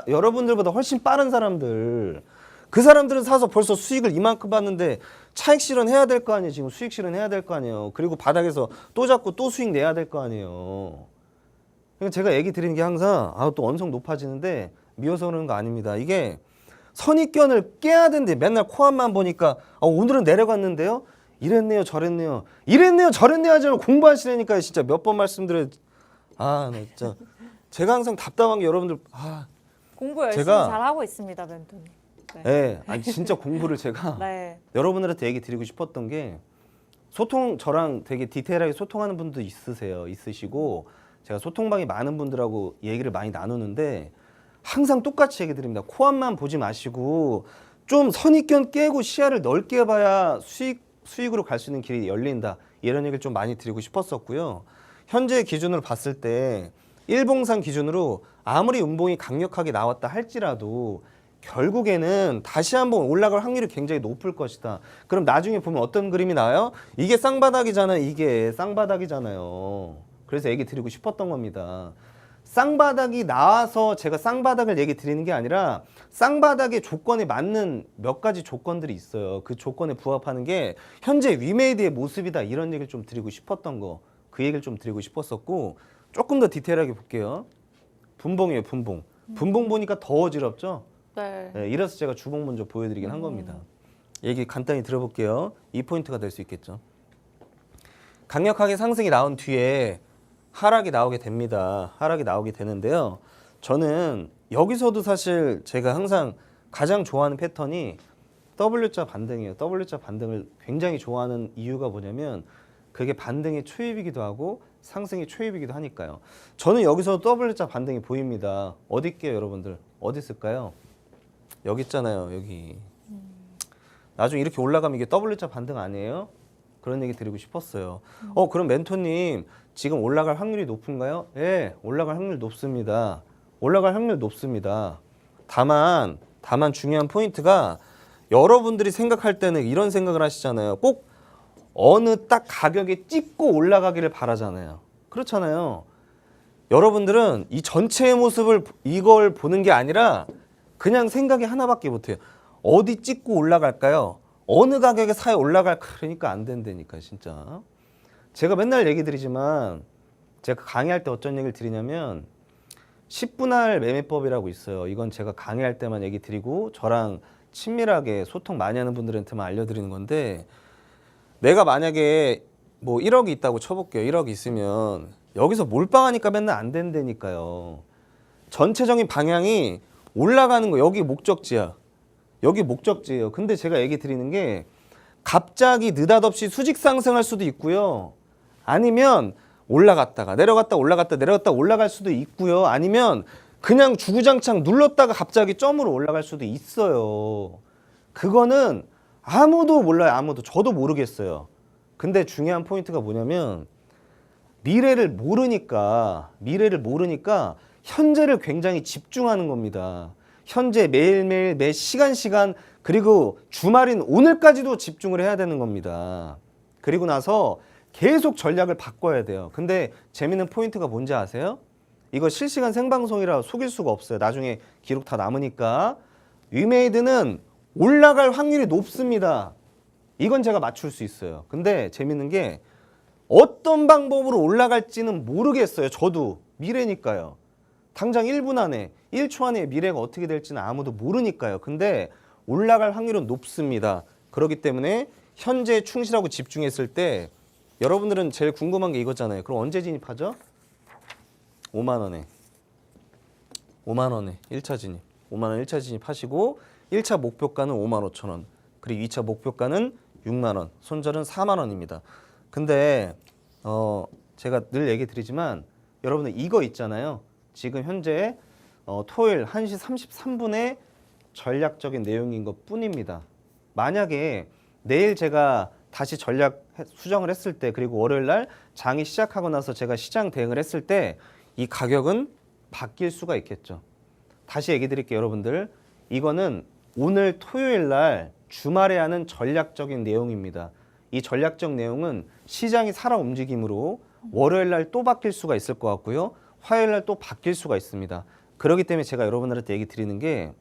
여러분들보다 훨씬 빠른 사람들. 그 사람들은 사서 벌써 수익을 이만큼 받는데 차익 실현해야 될 거 아니에요. 지금 수익 실현해야 될 거 아니에요. 그리고 바닥에서 또 잡고 또 수익 내야 될 거 아니에요. 그러니까 제가 얘기 드리는 게 항상 또 언성 높아지는데 미워서 그러는 거 아닙니다. 이게 선입견을 깨야 되는데 맨날 코앞만 보니까 오늘은 내려갔는데요. 이랬네요. 저랬네요. 하지 말고 공부하시라니까요. 진짜 몇 번 말씀드려요. 나 진짜 제가 항상 답답한 게 여러분들 공부 열심히 제가- 잘하고 있습니다, 멘토님. 네. 진짜 공부를 제가 네. 여러분들한테 얘기 드리고 싶었던 게 저랑 되게 디테일하게 소통하는 분도 있으시고 제가 소통방이 많은 분들하고 얘기를 많이 나누는데 항상 똑같이 얘기 드립니다. 코앞만 보지 마시고 좀 선입견 깨고 시야를 넓게 봐야 수익으로 갈 수 있는 길이 열린다. 이런 얘기를 좀 많이 드리고 싶었었고요. 현재 기준으로 봤을 때 일봉상 기준으로 아무리 음봉이 강력하게 나왔다 할지라도 결국에는 다시 한번 올라갈 확률이 굉장히 높을 것이다. 그럼 나중에 보면 어떤 그림이 나와요? 이게 쌍바닥이잖아요. 이게 쌍바닥이잖아요. 그래서 얘기 드리고 싶었던 겁니다. 쌍바닥이 나와서 제가 쌍바닥을 얘기 드리는 게 아니라 쌍바닥의 조건에 맞는 몇 가지 조건들이 있어요. 그 조건에 부합하는 게 현재 위메이드의 모습이다. 이런 얘기를 좀 드리고 싶었던 거. 그 얘기를 좀 드리고 싶었었고 조금 더 디테일하게 볼게요. 분봉이에요. 분봉. 분봉 보니까 더 어지럽죠? 네. 네, 이래서 제가 주봉 먼저 보여드리긴 한 겁니다. 얘기 간단히 들어볼게요. 이 포인트가 될 수 있겠죠. 강력하게 상승이 나온 뒤에 하락이 나오게 됩니다. 하락이 나오게 되는데요. 저는 여기서도 사실 제가 항상 가장 좋아하는 패턴이 W자 반등이에요. W자 반등을 굉장히 좋아하는 이유가 뭐냐면 그게 반등의 초입이기도 하고 상승의 초입이기도 하니까요. 저는 여기서 W자 반등이 보입니다. 어디 있게요, 여러분들? 어디 있을까요? 여기 있잖아요, 여기. 나중에 이렇게 올라가면 이게 W자 반등 아니에요? 그런 얘기 드리고 싶었어요. 그럼 멘토님 지금 올라갈 확률이 높은가요? 예, 올라갈 확률 높습니다. 올라갈 확률 높습니다. 다만 중요한 포인트가 여러분들이 생각할 때는 이런 생각을 하시잖아요. 꼭 어느 딱 가격에 찍고 올라가기를 바라잖아요. 그렇잖아요. 여러분들은 이 전체의 모습을 이걸 보는 게 아니라 그냥 생각이 하나밖에 못해요. 어디 찍고 올라갈까요? 어느 가격에 사야 올라갈까? 그러니까 안 된다니까 진짜. 제가 맨날 얘기 드리지만 제가 강의할 때 어떤 얘기를 드리냐면 10분할 매매법이라고 있어요. 이건 제가 강의할 때만 얘기 드리고 저랑 친밀하게 소통 많이 하는 분들한테만 알려드리는 건데 내가 만약에 뭐 1억이 있다고 쳐볼게요. 1억이 있으면 여기서 몰빵하니까 맨날 안 된다니까요. 전체적인 방향이 올라가는 거 여기 목적지야. 여기 목적지예요. 근데 제가 얘기 드리는 게 갑자기 느닷없이 수직 상승할 수도 있고요. 아니면 올라갔다가 내려갔다 올라갔다 내려갔다 올라갈 수도 있고요. 아니면 그냥 주구장창 눌렀다가 갑자기 점으로 올라갈 수도 있어요. 그거는 아무도 몰라요. 아무도. 저도 모르겠어요. 근데 중요한 포인트가 뭐냐면 미래를 모르니까 현재를 굉장히 집중하는 겁니다. 현재 매일매일 매 시간 그리고 주말인 오늘까지도 집중을 해야 되는 겁니다. 그리고 나서 계속 전략을 바꿔야 돼요. 근데 재밌는 포인트가 뭔지 아세요? 이거 실시간 생방송이라 속일 수가 없어요. 나중에 기록 다 남으니까. 위메이드는 올라갈 확률이 높습니다. 이건 제가 맞출 수 있어요. 근데 재밌는 게 어떤 방법으로 올라갈지는 모르겠어요. 저도 미래니까요. 당장 1분 안에 1초 안에 미래가 어떻게 될지는 아무도 모르니까요. 근데 올라갈 확률은 높습니다. 그렇기 때문에 현재에 충실하고 집중했을 때 여러분들은 제일 궁금한 게 이거잖아요. 그럼 언제 진입하죠? 5만 원에 1차 진입. 5만 원 1차 진입하시고 1차 목표가는 5만 5천 원. 그리고 2차 목표가는 6만 원. 손절은 4만 원입니다. 근데 제가 늘 얘기 드리지만 여러분들 이거 있잖아요. 지금 현재 토요일 1시 33분에 전략적인 내용인 것 뿐입니다. 만약에 내일 제가 다시 전략 수정을 했을 때 그리고 월요일 날 장이 시작하고 나서 제가 시장 대응을 했을 때 이 가격은 바뀔 수가 있겠죠. 다시 얘기 드릴게요, 여러분들. 이거는 오늘 토요일 날 주말에 하는 전략적인 내용입니다. 이 전략적 내용은 시장이 살아 움직임으로 월요일 날 또 바뀔 수가 있을 것 같고요. 화요일 날 또 바뀔 수가 있습니다. 그렇기 때문에 제가 여러분들한테 얘기 드리는 게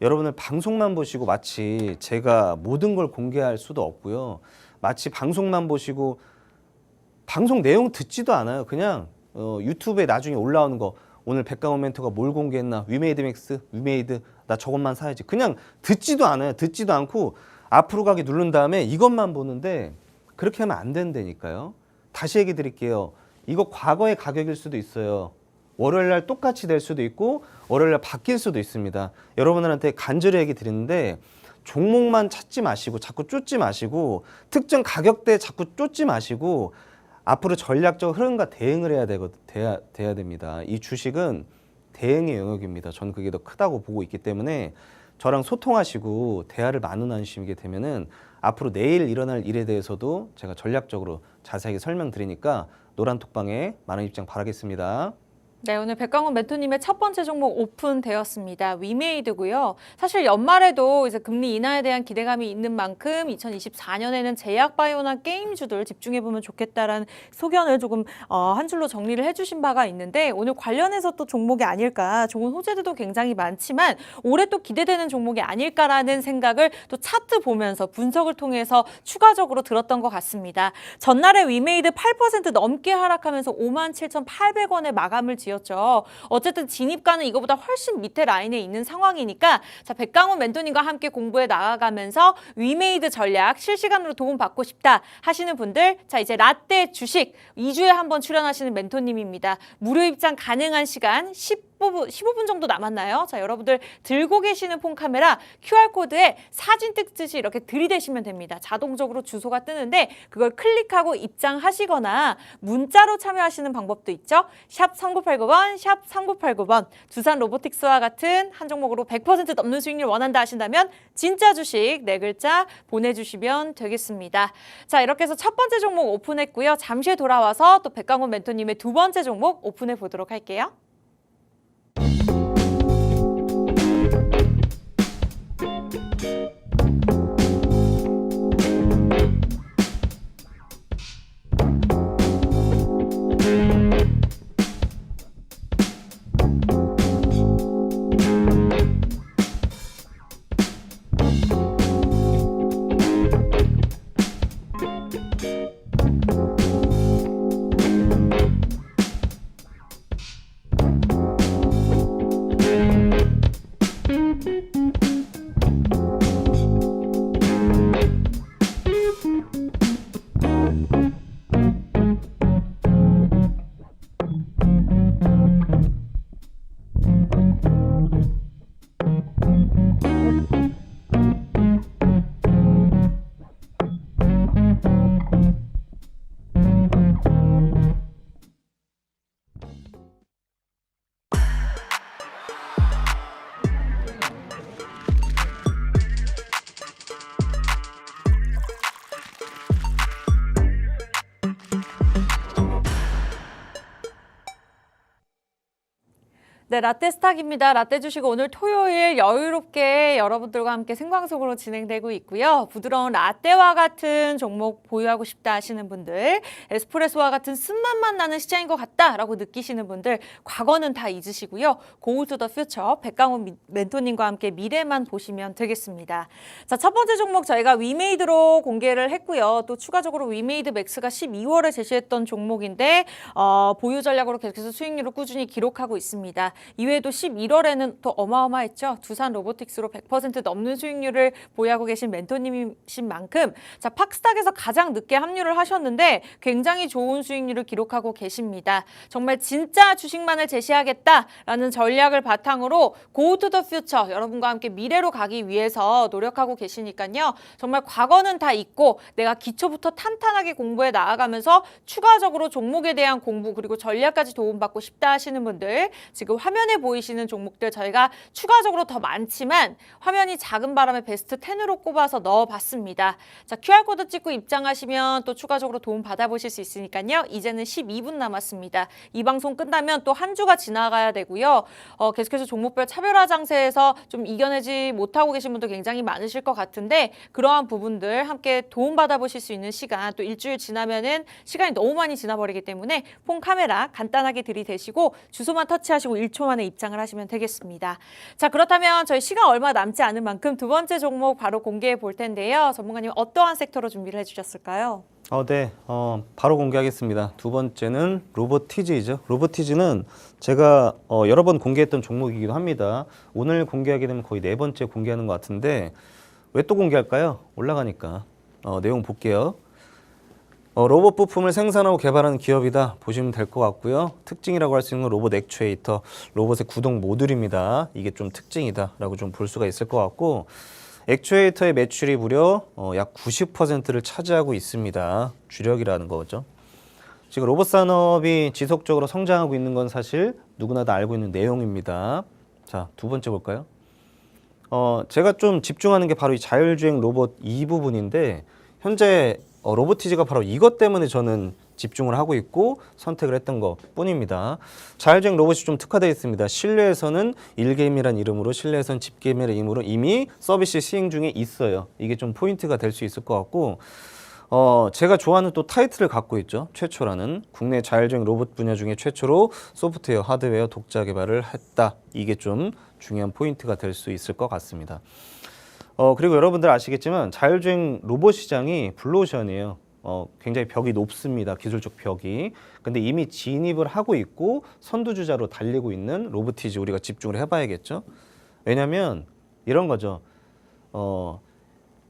여러분들 방송만 보시고 마치 제가 모든 걸 공개할 수도 없고요. 마치 방송만 보시고 방송 내용 듣지도 않아요. 그냥 유튜브에 나중에 올라오는 거 오늘 백강원 멘토가 뭘 공개했나 위메이드 맥스 위메이드 나 저것만 사야지 그냥 듣지도 않아요. 듣지도 않고 앞으로 가기 누른 다음에 이것만 보는데 그렇게 하면 안 된다니까요. 다시 얘기 드릴게요. 이거 과거의 가격일 수도 있어요. 월요일 날 똑같이 될 수도 있고 월요일 날 바뀔 수도 있습니다. 여러분들한테 간절히 얘기 드리는데 종목만 찾지 마시고 자꾸 쫓지 마시고 특정 가격대에 자꾸 쫓지 마시고 앞으로 전략적 흐름과 대응을 해야 됩니다. 이 주식은 대응의 영역입니다. 저는 그게 더 크다고 보고 있기 때문에 저랑 소통하시고 대화를 나누시게 되면은 앞으로 내일 일어날 일에 대해서도 제가 전략적으로 자세하게 설명드리니까 노란톡방에 많은 입장 바라겠습니다. 네, 오늘 백강원 멘토님의 첫 번째 종목 오픈되었습니다. 위메이드고요. 사실 연말에도 이제 금리 인하에 대한 기대감이 있는 만큼 2024년에는 제약바이오나 게임주들 집중해보면 좋겠다라는 소견을 조금 한 줄로 정리를 해주신 바가 있는데 오늘 관련해서 또 종목이 아닐까, 좋은 호재들도 굉장히 많지만 올해 또 기대되는 종목이 아닐까라는 생각을 또 차트 보면서 분석을 통해서 추가적으로 들었던 것 같습니다. 전날에 위메이드 8% 넘게 하락하면서 57,800원에 마감을 지었죠. 어쨌든 진입가는 이거보다 훨씬 밑에 라인에 있는 상황이니까 자, 백강원 멘토님과 함께 공부해 나아가면서 위메이드 전략 실시간으로 도움받고 싶다 하시는 분들, 자 이제 라떼 주식 2주에 한번 출연하시는 멘토님입니다. 무료 입장 가능한 시간 15분 정도 남았나요? 자, 여러분들 들고 계시는 폰 카메라 QR코드에 사진 찍듯이 이렇게 들이대시면 됩니다. 자동적으로 주소가 뜨는데 그걸 클릭하고 입장하시거나 문자로 참여하시는 방법도 있죠. 샵 3989번, 샵 3989번. 두산 로보틱스와 같은 한 종목으로 100% 넘는 수익률 원한다 하신다면 진짜 주식 네 글자 보내주시면 되겠습니다. 자, 이렇게 해서 첫 번째 종목 오픈했고요. 잠시 후에 돌아와서 또 백강원 멘토님의 두 번째 종목 오픈해 보도록 할게요. 네, 라떼 스탁입니다. 라떼 주식 오늘 토요일 여유롭게 여러분들과 함께 생방송으로 진행되고 있고요. 부드러운 라떼와 같은 종목 보유하고 싶다 하시는 분들, 에스프레소와 같은 쓴맛만 나는 시장인 것 같다라고 느끼시는 분들, 과거는 다 잊으시고요. 고우 투 더 퓨처 백강원 멘토님과 함께 미래만 보시면 되겠습니다. 자, 첫 번째 종목 저희가 위메이드로 공개를 했고요. 또 추가적으로 위메이드 맥스가 12월에 제시했던 종목인데 보유 전략으로 계속해서 수익률을 꾸준히 기록하고 있습니다. 이외에도 11월에는 또 어마어마했죠. 두산 로보틱스로 100% 넘는 수익률을 보유하고 계신 멘토님이신 만큼 자, 팍스탁에서 가장 늦게 합류를 하셨는데 굉장히 좋은 수익률을 기록하고 계십니다. 정말 진짜 주식만을 제시하겠다라는 전략을 바탕으로 Go to the future 여러분과 함께 미래로 가기 위해서 노력하고 계시니까요. 정말 과거는 다 잊고 내가 기초부터 탄탄하게 공부해 나아가면서 추가적으로 종목에 대한 공부 그리고 전략까지 도움받고 싶다 하시는 분들, 지금 화면에 보이시는 종목들 저희가 추가적으로 더 많지만 화면이 작은 바람에 베스트 10으로 꼽아서 넣어봤습니다. 자, QR코드 찍고 입장하시면 또 추가적으로 도움 받아보실 수 있으니까요. 이제는 12분 남았습니다. 이 방송 끝나면 또 한 주가 지나가야 되고요. 계속해서 종목별 차별화 장세에서 좀 이겨내지 못하고 계신 분도 굉장히 많으실 것 같은데 그러한 부분들 함께 도움 받아보실 수 있는 시간, 또 일주일 지나면은 시간이 너무 많이 지나버리기 때문에 폰 카메라 간단하게 들이대시고 주소만 터치하시고 1초 만에 입장을 하시면 되겠습니다. 자, 그렇다면 저희 시간 얼마 남지 않은 만큼 두 번째 종목 바로 공개해 볼 텐데요. 전문가님 어떠한 섹터로 준비를 해주셨을까요? 네, 바로 공개하겠습니다. 두 번째는 로보티즈이죠. 로보티즈는 제가 여러 번 공개했던 종목이기도 합니다. 오늘 공개하게 되면 거의 네 번째 공개하는 것 같은데 왜 또 공개할까요? 올라가니까. 내용 볼게요. 로봇 부품을 생산하고 개발하는 기업이다 보시면 될 것 같고요. 특징이라고 할 수 있는 건 로봇 액추에이터, 로봇의 구동 모듈입니다. 이게 좀 특징이다라고 좀 볼 수가 있을 것 같고, 액추에이터의 매출이 무려 약 90%를 차지하고 있습니다. 주력이라는 거죠. 지금 로봇 산업이 지속적으로 성장하고 있는 건 사실 누구나 다 알고 있는 내용입니다. 자, 두 번째 볼까요? 제가 좀 집중하는 게 바로 이 자율주행 로봇 이 부분인데 현재 로보티즈가 바로 이것 때문에 저는 집중을 하고 있고 선택을 했던 것 뿐입니다. 자율주행 로봇이 좀 특화되어 있습니다. 실내에서는 1게임이라는 이름으로, 실내에서는 집게임이라는 이름으로 이미 서비스 시행 중에 있어요. 이게 좀 포인트가 될 수 있을 것 같고, 제가 좋아하는 또 타이틀을 갖고 있죠. 최초라는 국내 자율주행 로봇 분야 중에 최초로 소프트웨어, 하드웨어 독자 개발을 했다. 이게 좀 중요한 포인트가 될 수 있을 것 같습니다. 그리고 여러분들 아시겠지만 자율주행 로봇 시장이 블루오션이에요. 굉장히 벽이 높습니다. 기술적 벽이. 근데 이미 진입을 하고 있고 선두주자로 달리고 있는 로보티즈 우리가 집중을 해봐야겠죠. 왜냐하면 이런 거죠.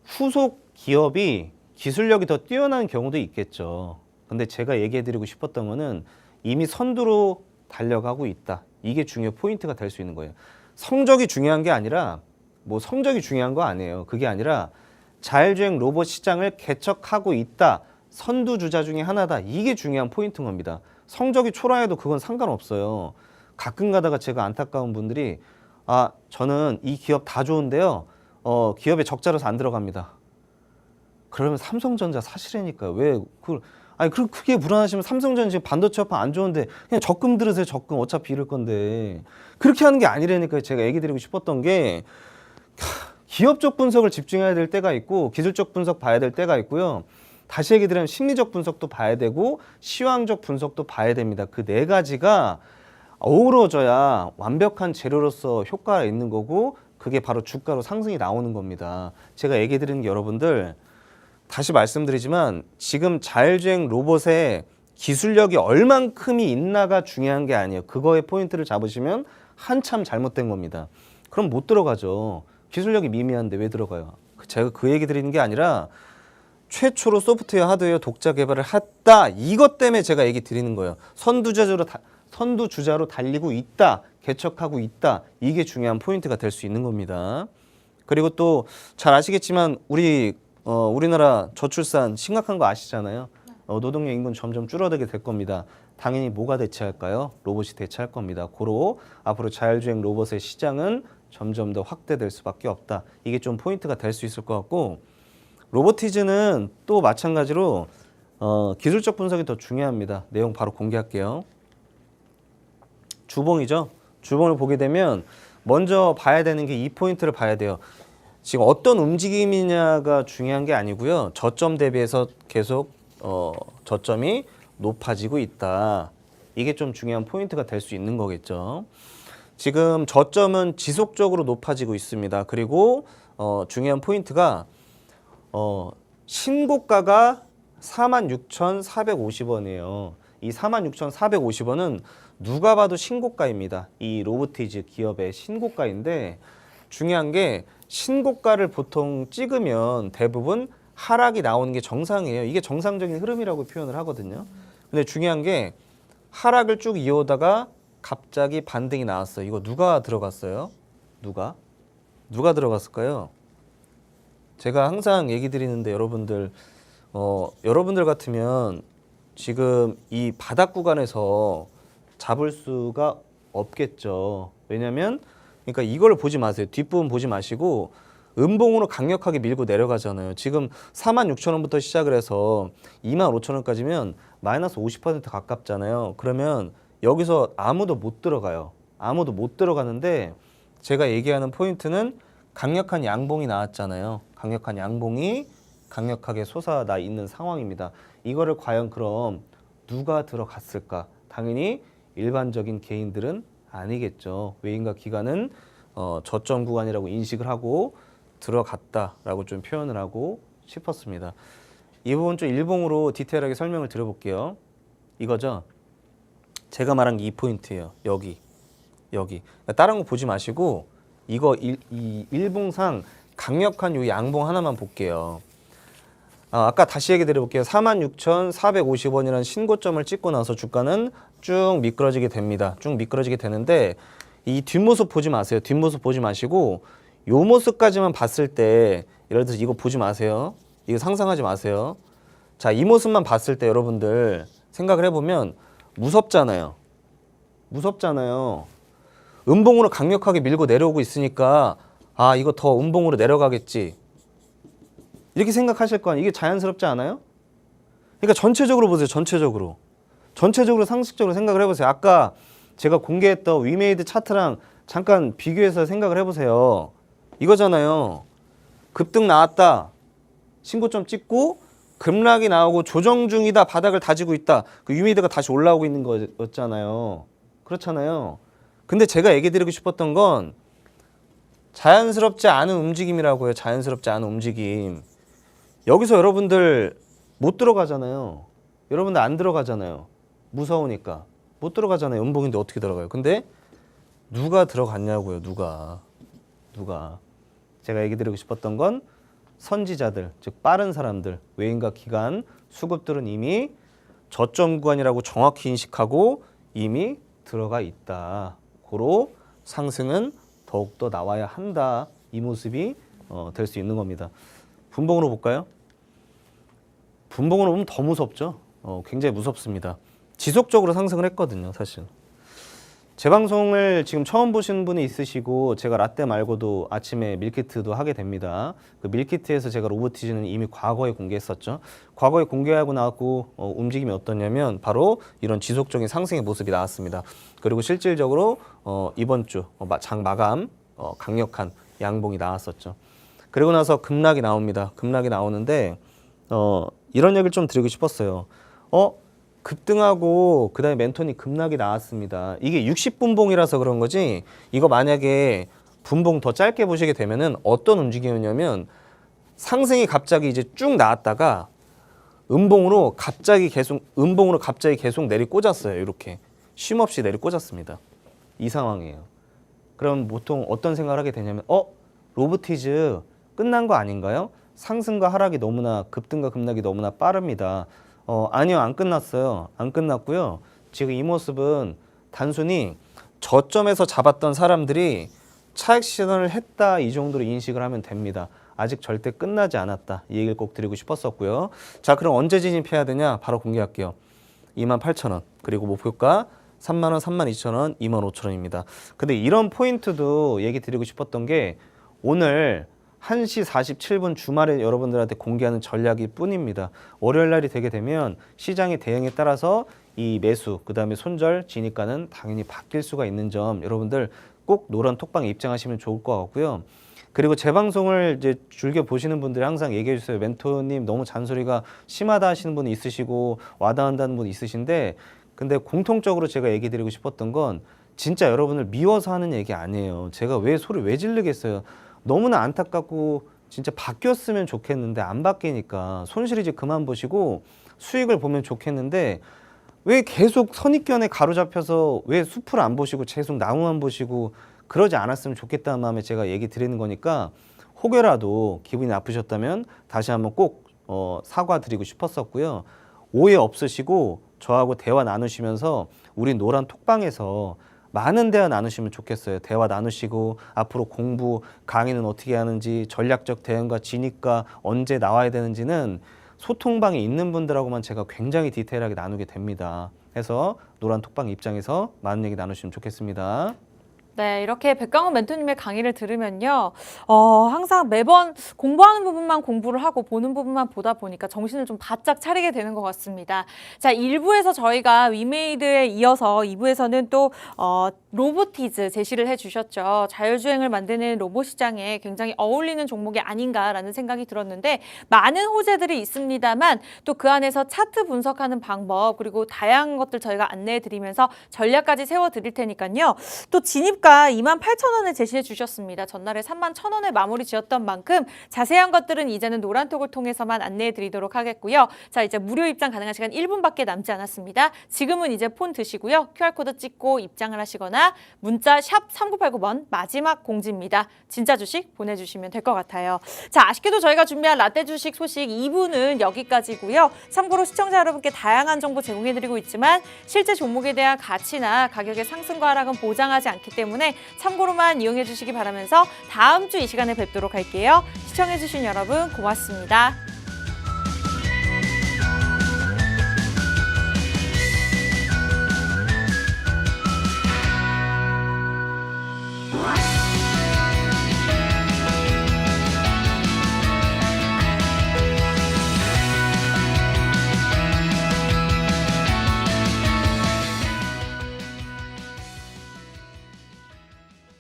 후속 기업이 기술력이 더 뛰어난 경우도 있겠죠. 근데 제가 얘기해드리고 싶었던 거는 이미 선두로 달려가고 있다. 이게 중요 포인트가 될 수 있는 거예요. 성적이 중요한 게 아니라 뭐 성적이 중요한 거 아니에요. 그게 아니라 자율주행 로봇 시장을 개척하고 있다. 선두주자 중에 하나다. 이게 중요한 포인트인 겁니다. 성적이 초라해도 그건 상관없어요. 가끔 가다가 제가 안타까운 분들이 저는 이 기업 다 좋은데요. 기업에 적자라서 안 들어갑니다. 그러면 삼성전자 사시라니까요. 왜 그걸 그럼 크게 불안하시면 삼성전자 지금 반도체 업황 안 좋은데 그냥 적금 들으세요. 적금 어차피 잃을 건데. 그렇게 하는 게 아니라니까요. 제가 얘기 드리고 싶었던 게 기업적 분석을 집중해야 될 때가 있고 기술적 분석 봐야 될 때가 있고요. 다시 얘기 드리면 심리적 분석도 봐야 되고 시황적 분석도 봐야 됩니다. 그 네 가지가 어우러져야 완벽한 재료로서 효과가 있는 거고 그게 바로 주가로 상승이 나오는 겁니다. 제가 얘기 드리는 게 여러분들 다시 말씀드리지만 지금 자율주행 로봇의 기술력이 얼만큼이 있나가 중요한 게 아니에요. 그거에 포인트를 잡으시면 한참 잘못된 겁니다. 그럼 못 들어가죠. 기술력이 미미한데 왜 들어가요? 제가 그 얘기 드리는 게 아니라 최초로 소프트웨어, 하드웨어 독자 개발을 했다. 이것 때문에 제가 얘기 드리는 거예요. 선두주자로 달리고 있다. 개척하고 있다. 이게 중요한 포인트가 될 수 있는 겁니다. 그리고 또 잘 아시겠지만 우리나라 저출산 심각한 거 아시잖아요. 노동력 인구는 점점 줄어들게 될 겁니다. 당연히 뭐가 대체할까요? 로봇이 대체할 겁니다. 고로 앞으로 자율주행 로봇의 시장은 점점 더 확대될 수밖에 없다. 이게 좀 포인트가 될 수 있을 것 같고 로보티즈는 또 마찬가지로 기술적 분석이 더 중요합니다. 내용 바로 공개할게요. 주봉이죠. 주봉을 보게 되면 먼저 봐야 되는 게 이 포인트를 봐야 돼요. 지금 어떤 움직임이냐가 중요한 게 아니고요. 저점 대비해서 계속 저점이 높아지고 있다. 이게 좀 중요한 포인트가 될 수 있는 거겠죠. 지금 저점은 지속적으로 높아지고 있습니다. 그리고 중요한 포인트가 신고가가 46,450원이에요. 이 46,450원은 누가 봐도 신고가입니다. 이 로보티즈 기업의 신고가인데 중요한 게 신고가를 보통 찍으면 대부분 하락이 나오는 게 정상이에요. 이게 정상적인 흐름이라고 표현을 하거든요. 근데 중요한 게 하락을 쭉 이어오다가 갑자기 반등이 나왔어요. 이거 누가 들어갔어요? 누가 들어갔을까요? 제가 항상 얘기 드리는데 여러분들 같으면 지금 이 바닥 구간에서 잡을 수가 없겠죠. 왜냐면 그러니까 이걸 보지 마세요. 뒷부분 보지 마시고 음봉으로 강력하게 밀고 내려가잖아요. 지금 46,000원부터 시작을 해서 25,000원까지면 마이너스 50% 가깝잖아요. 그러면 여기서 아무도 못 들어가요. 아무도 못 들어가는데 제가 얘기하는 포인트는 강력한 양봉이 나왔잖아요. 강력한 양봉이 강력하게 솟아나 있는 상황입니다. 이거를 과연 그럼 누가 들어갔을까? 당연히 일반적인 개인들은 아니겠죠. 외인과 기관은 저점 구간이라고 인식을 하고 들어갔다라고 좀 표현을 하고 싶었습니다. 이 부분 좀 일봉으로 디테일하게 설명을 드려볼게요. 이거죠. 제가 말한 게 이 포인트예요. 여기. 다른 거 보지 마시고 이거 이 일봉상 강력한 요 양봉 하나만 볼게요. 아까 다시 얘기 드려볼게요. 46,450원이라는 신고점을 찍고 나서 주가는 쭉 미끄러지게 됩니다. 쭉 미끄러지게 되는데 이 뒷모습 보지 마세요. 뒷모습 보지 마시고 요 모습까지만 봤을 때 예를 들어서 이거 보지 마세요. 이거 상상하지 마세요. 자, 이 모습만 봤을 때 여러분들 생각을 해보면 무섭잖아요. 음봉으로 강력하게 밀고 내려오고 있으니까 아, 이거 더 음봉으로 내려가겠지. 이렇게 생각하실 거 아니에요. 이게 자연스럽지 않아요? 그러니까 전체적으로 보세요. 전체적으로. 전체적으로 상식적으로 생각을 해보세요. 아까 제가 공개했던 위메이드 차트랑 잠깐 비교해서 생각을 해보세요. 이거잖아요. 급등 나왔다. 신고점 찍고 급락이 나오고 조정 중이다. 바닥을 다지고 있다. 그 위메이드가 다시 올라오고 있는 거였잖아요. 그렇잖아요. 근데 제가 얘기 드리고 싶었던 건 자연스럽지 않은 움직임이라고요. 자연스럽지 않은 움직임. 여기서 여러분들 못 들어가잖아요. 여러분들 안 들어가잖아요. 무서우니까. 못 들어가잖아요. 음봉인데 어떻게 들어가요? 근데 누가 들어갔냐고요. 누가. 제가 얘기 드리고 싶었던 건 선지자들, 즉 빠른 사람들, 외인과 기관, 수급들은 이미 저점 구간이라고 정확히 인식하고 이미 들어가 있다. 고로 상승은 더욱더 나와야 한다. 이 모습이 될 수 있는 겁니다. 분봉으로 볼까요? 분봉으로 보면 더 무섭죠. 굉장히 무섭습니다. 지속적으로 상승을 했거든요, 사실. 제 방송을 지금 처음 보시는 분이 있으시고 제가 라떼 말고도 아침에 밀키트도 하게 됩니다. 그 밀키트에서 제가 로보티즈는 이미 과거에 공개했었죠. 과거에 공개하고 나왔고 움직임이 어떠냐면 바로 이런 지속적인 상승의 모습이 나왔습니다. 그리고 실질적으로 이번 주 장 마감 강력한 양봉이 나왔었죠. 그리고 나서 급락이 나옵니다. 급락이 나오는데 이런 얘기를 좀 드리고 싶었어요. 급등하고 그다음에 멘토니 급락이 나왔습니다. 이게 60분봉이라서 그런 거지. 이거 만약에 분봉 더 짧게 보시게 되면은 어떤 움직임이냐면 상승이 갑자기 이제 쭉 나왔다가 음봉으로 갑자기 계속 내리 꽂았어요. 이렇게 쉼 없이 내리 꽂았습니다. 이 상황이에요. 그럼 보통 어떤 생각을 하게 되냐면 로보티즈 끝난 거 아닌가요? 상승과 하락이 너무나 급등과 급락이 너무나 빠릅니다. 아니요, 안 끝났어요. 안 끝났고요. 지금 이 모습은 단순히 저점에서 잡았던 사람들이 차익 실현을 했다 이 정도로 인식을 하면 됩니다. 아직 절대 끝나지 않았다. 이 얘기를 꼭 드리고 싶었었고요. 자, 그럼 언제 진입해야 되냐? 바로 공개할게요. 28,000원. 그리고 목표가 30,000원, 32,000원, 25,000원입니다. 근데 이런 포인트도 얘기 드리고 싶었던 게 오늘 1시 47분 주말에 여러분들한테 공개하는 전략일 뿐입니다. 월요일 날이 되게 되면 시장의 대응에 따라서 이 매수, 그 다음에 손절, 진입가는 당연히 바뀔 수가 있는 점 여러분들 꼭 노란 톡방에 입장하시면 좋을 것 같고요. 그리고 제 방송을 이제 즐겨 보시는 분들이 항상 얘기해 주세요. 멘토님 너무 잔소리가 심하다 하시는 분이 있으시고 와닿는다는 분이 있으신데 근데 공통적으로 제가 얘기 드리고 싶었던 건 진짜 여러분을 미워서 하는 얘기 아니에요. 제가 소리 왜 지르겠어요. 너무나 안타깝고 진짜 바뀌었으면 좋겠는데 안 바뀌니까 손실 이제 그만 보시고 수익을 보면 좋겠는데 왜 계속 선입견에 가로잡혀서 왜 숲을 안 보시고 계속 나무만 보시고 그러지 않았으면 좋겠다는 마음에 제가 얘기 드리는 거니까 혹여라도 기분이 나쁘셨다면 다시 한번 꼭 사과드리고 싶었었고요. 오해 없으시고 저하고 대화 나누시면서 우리 노란 톡방에서 많은 대화 나누시면 좋겠어요. 대화 나누시고 앞으로 공부, 강의는 어떻게 하는지 전략적 대응과 진입과 언제 나와야 되는지는 소통방에 있는 분들하고만 제가 굉장히 디테일하게 나누게 됩니다. 해서 노란 톡방 입장에서 많은 얘기 나누시면 좋겠습니다. 네, 이렇게 백강원 멘토님의 강의를 들으면요. 항상 매번 공부하는 부분만 공부를 하고 보는 부분만 보다 보니까 정신을 좀 바짝 차리게 되는 것 같습니다. 자, 1부에서 저희가 위메이드에 이어서 2부에서는 또 로보티즈 제시를 해주셨죠. 자율주행을 만드는 로봇 시장에 굉장히 어울리는 종목이 아닌가라는 생각이 들었는데 많은 호재들이 있습니다만 또 그 안에서 차트 분석하는 방법 그리고 다양한 것들 저희가 안내해드리면서 전략까지 세워드릴 테니까요. 또 진입가 28,000원을 제시해 주셨습니다. 전날에 31,000원에 마무리 지었던 만큼 자세한 것들은 이제는 노란톡을 통해서만 안내해 드리도록 하겠고요. 자, 이제 무료 입장 가능한 시간 1분밖에 남지 않았습니다. 지금은 이제 폰 드시고요. QR코드 찍고 입장을 하시거나 문자 샵 3989번 마지막 공지입니다. 진짜 주식 보내주시면 될 것 같아요. 자, 아쉽게도 저희가 준비한 라떼 주식 소식 2부는 여기까지고요. 참고로 시청자 여러분께 다양한 정보 제공해드리고 있지만 실제 종목에 대한 가치나 가격의 상승과 하락은 보장하지 않기 때문에 참고로만 이용해 주시기 바라면서 다음 주 이 시간에 뵙도록 할게요. 시청해 주신 여러분 고맙습니다.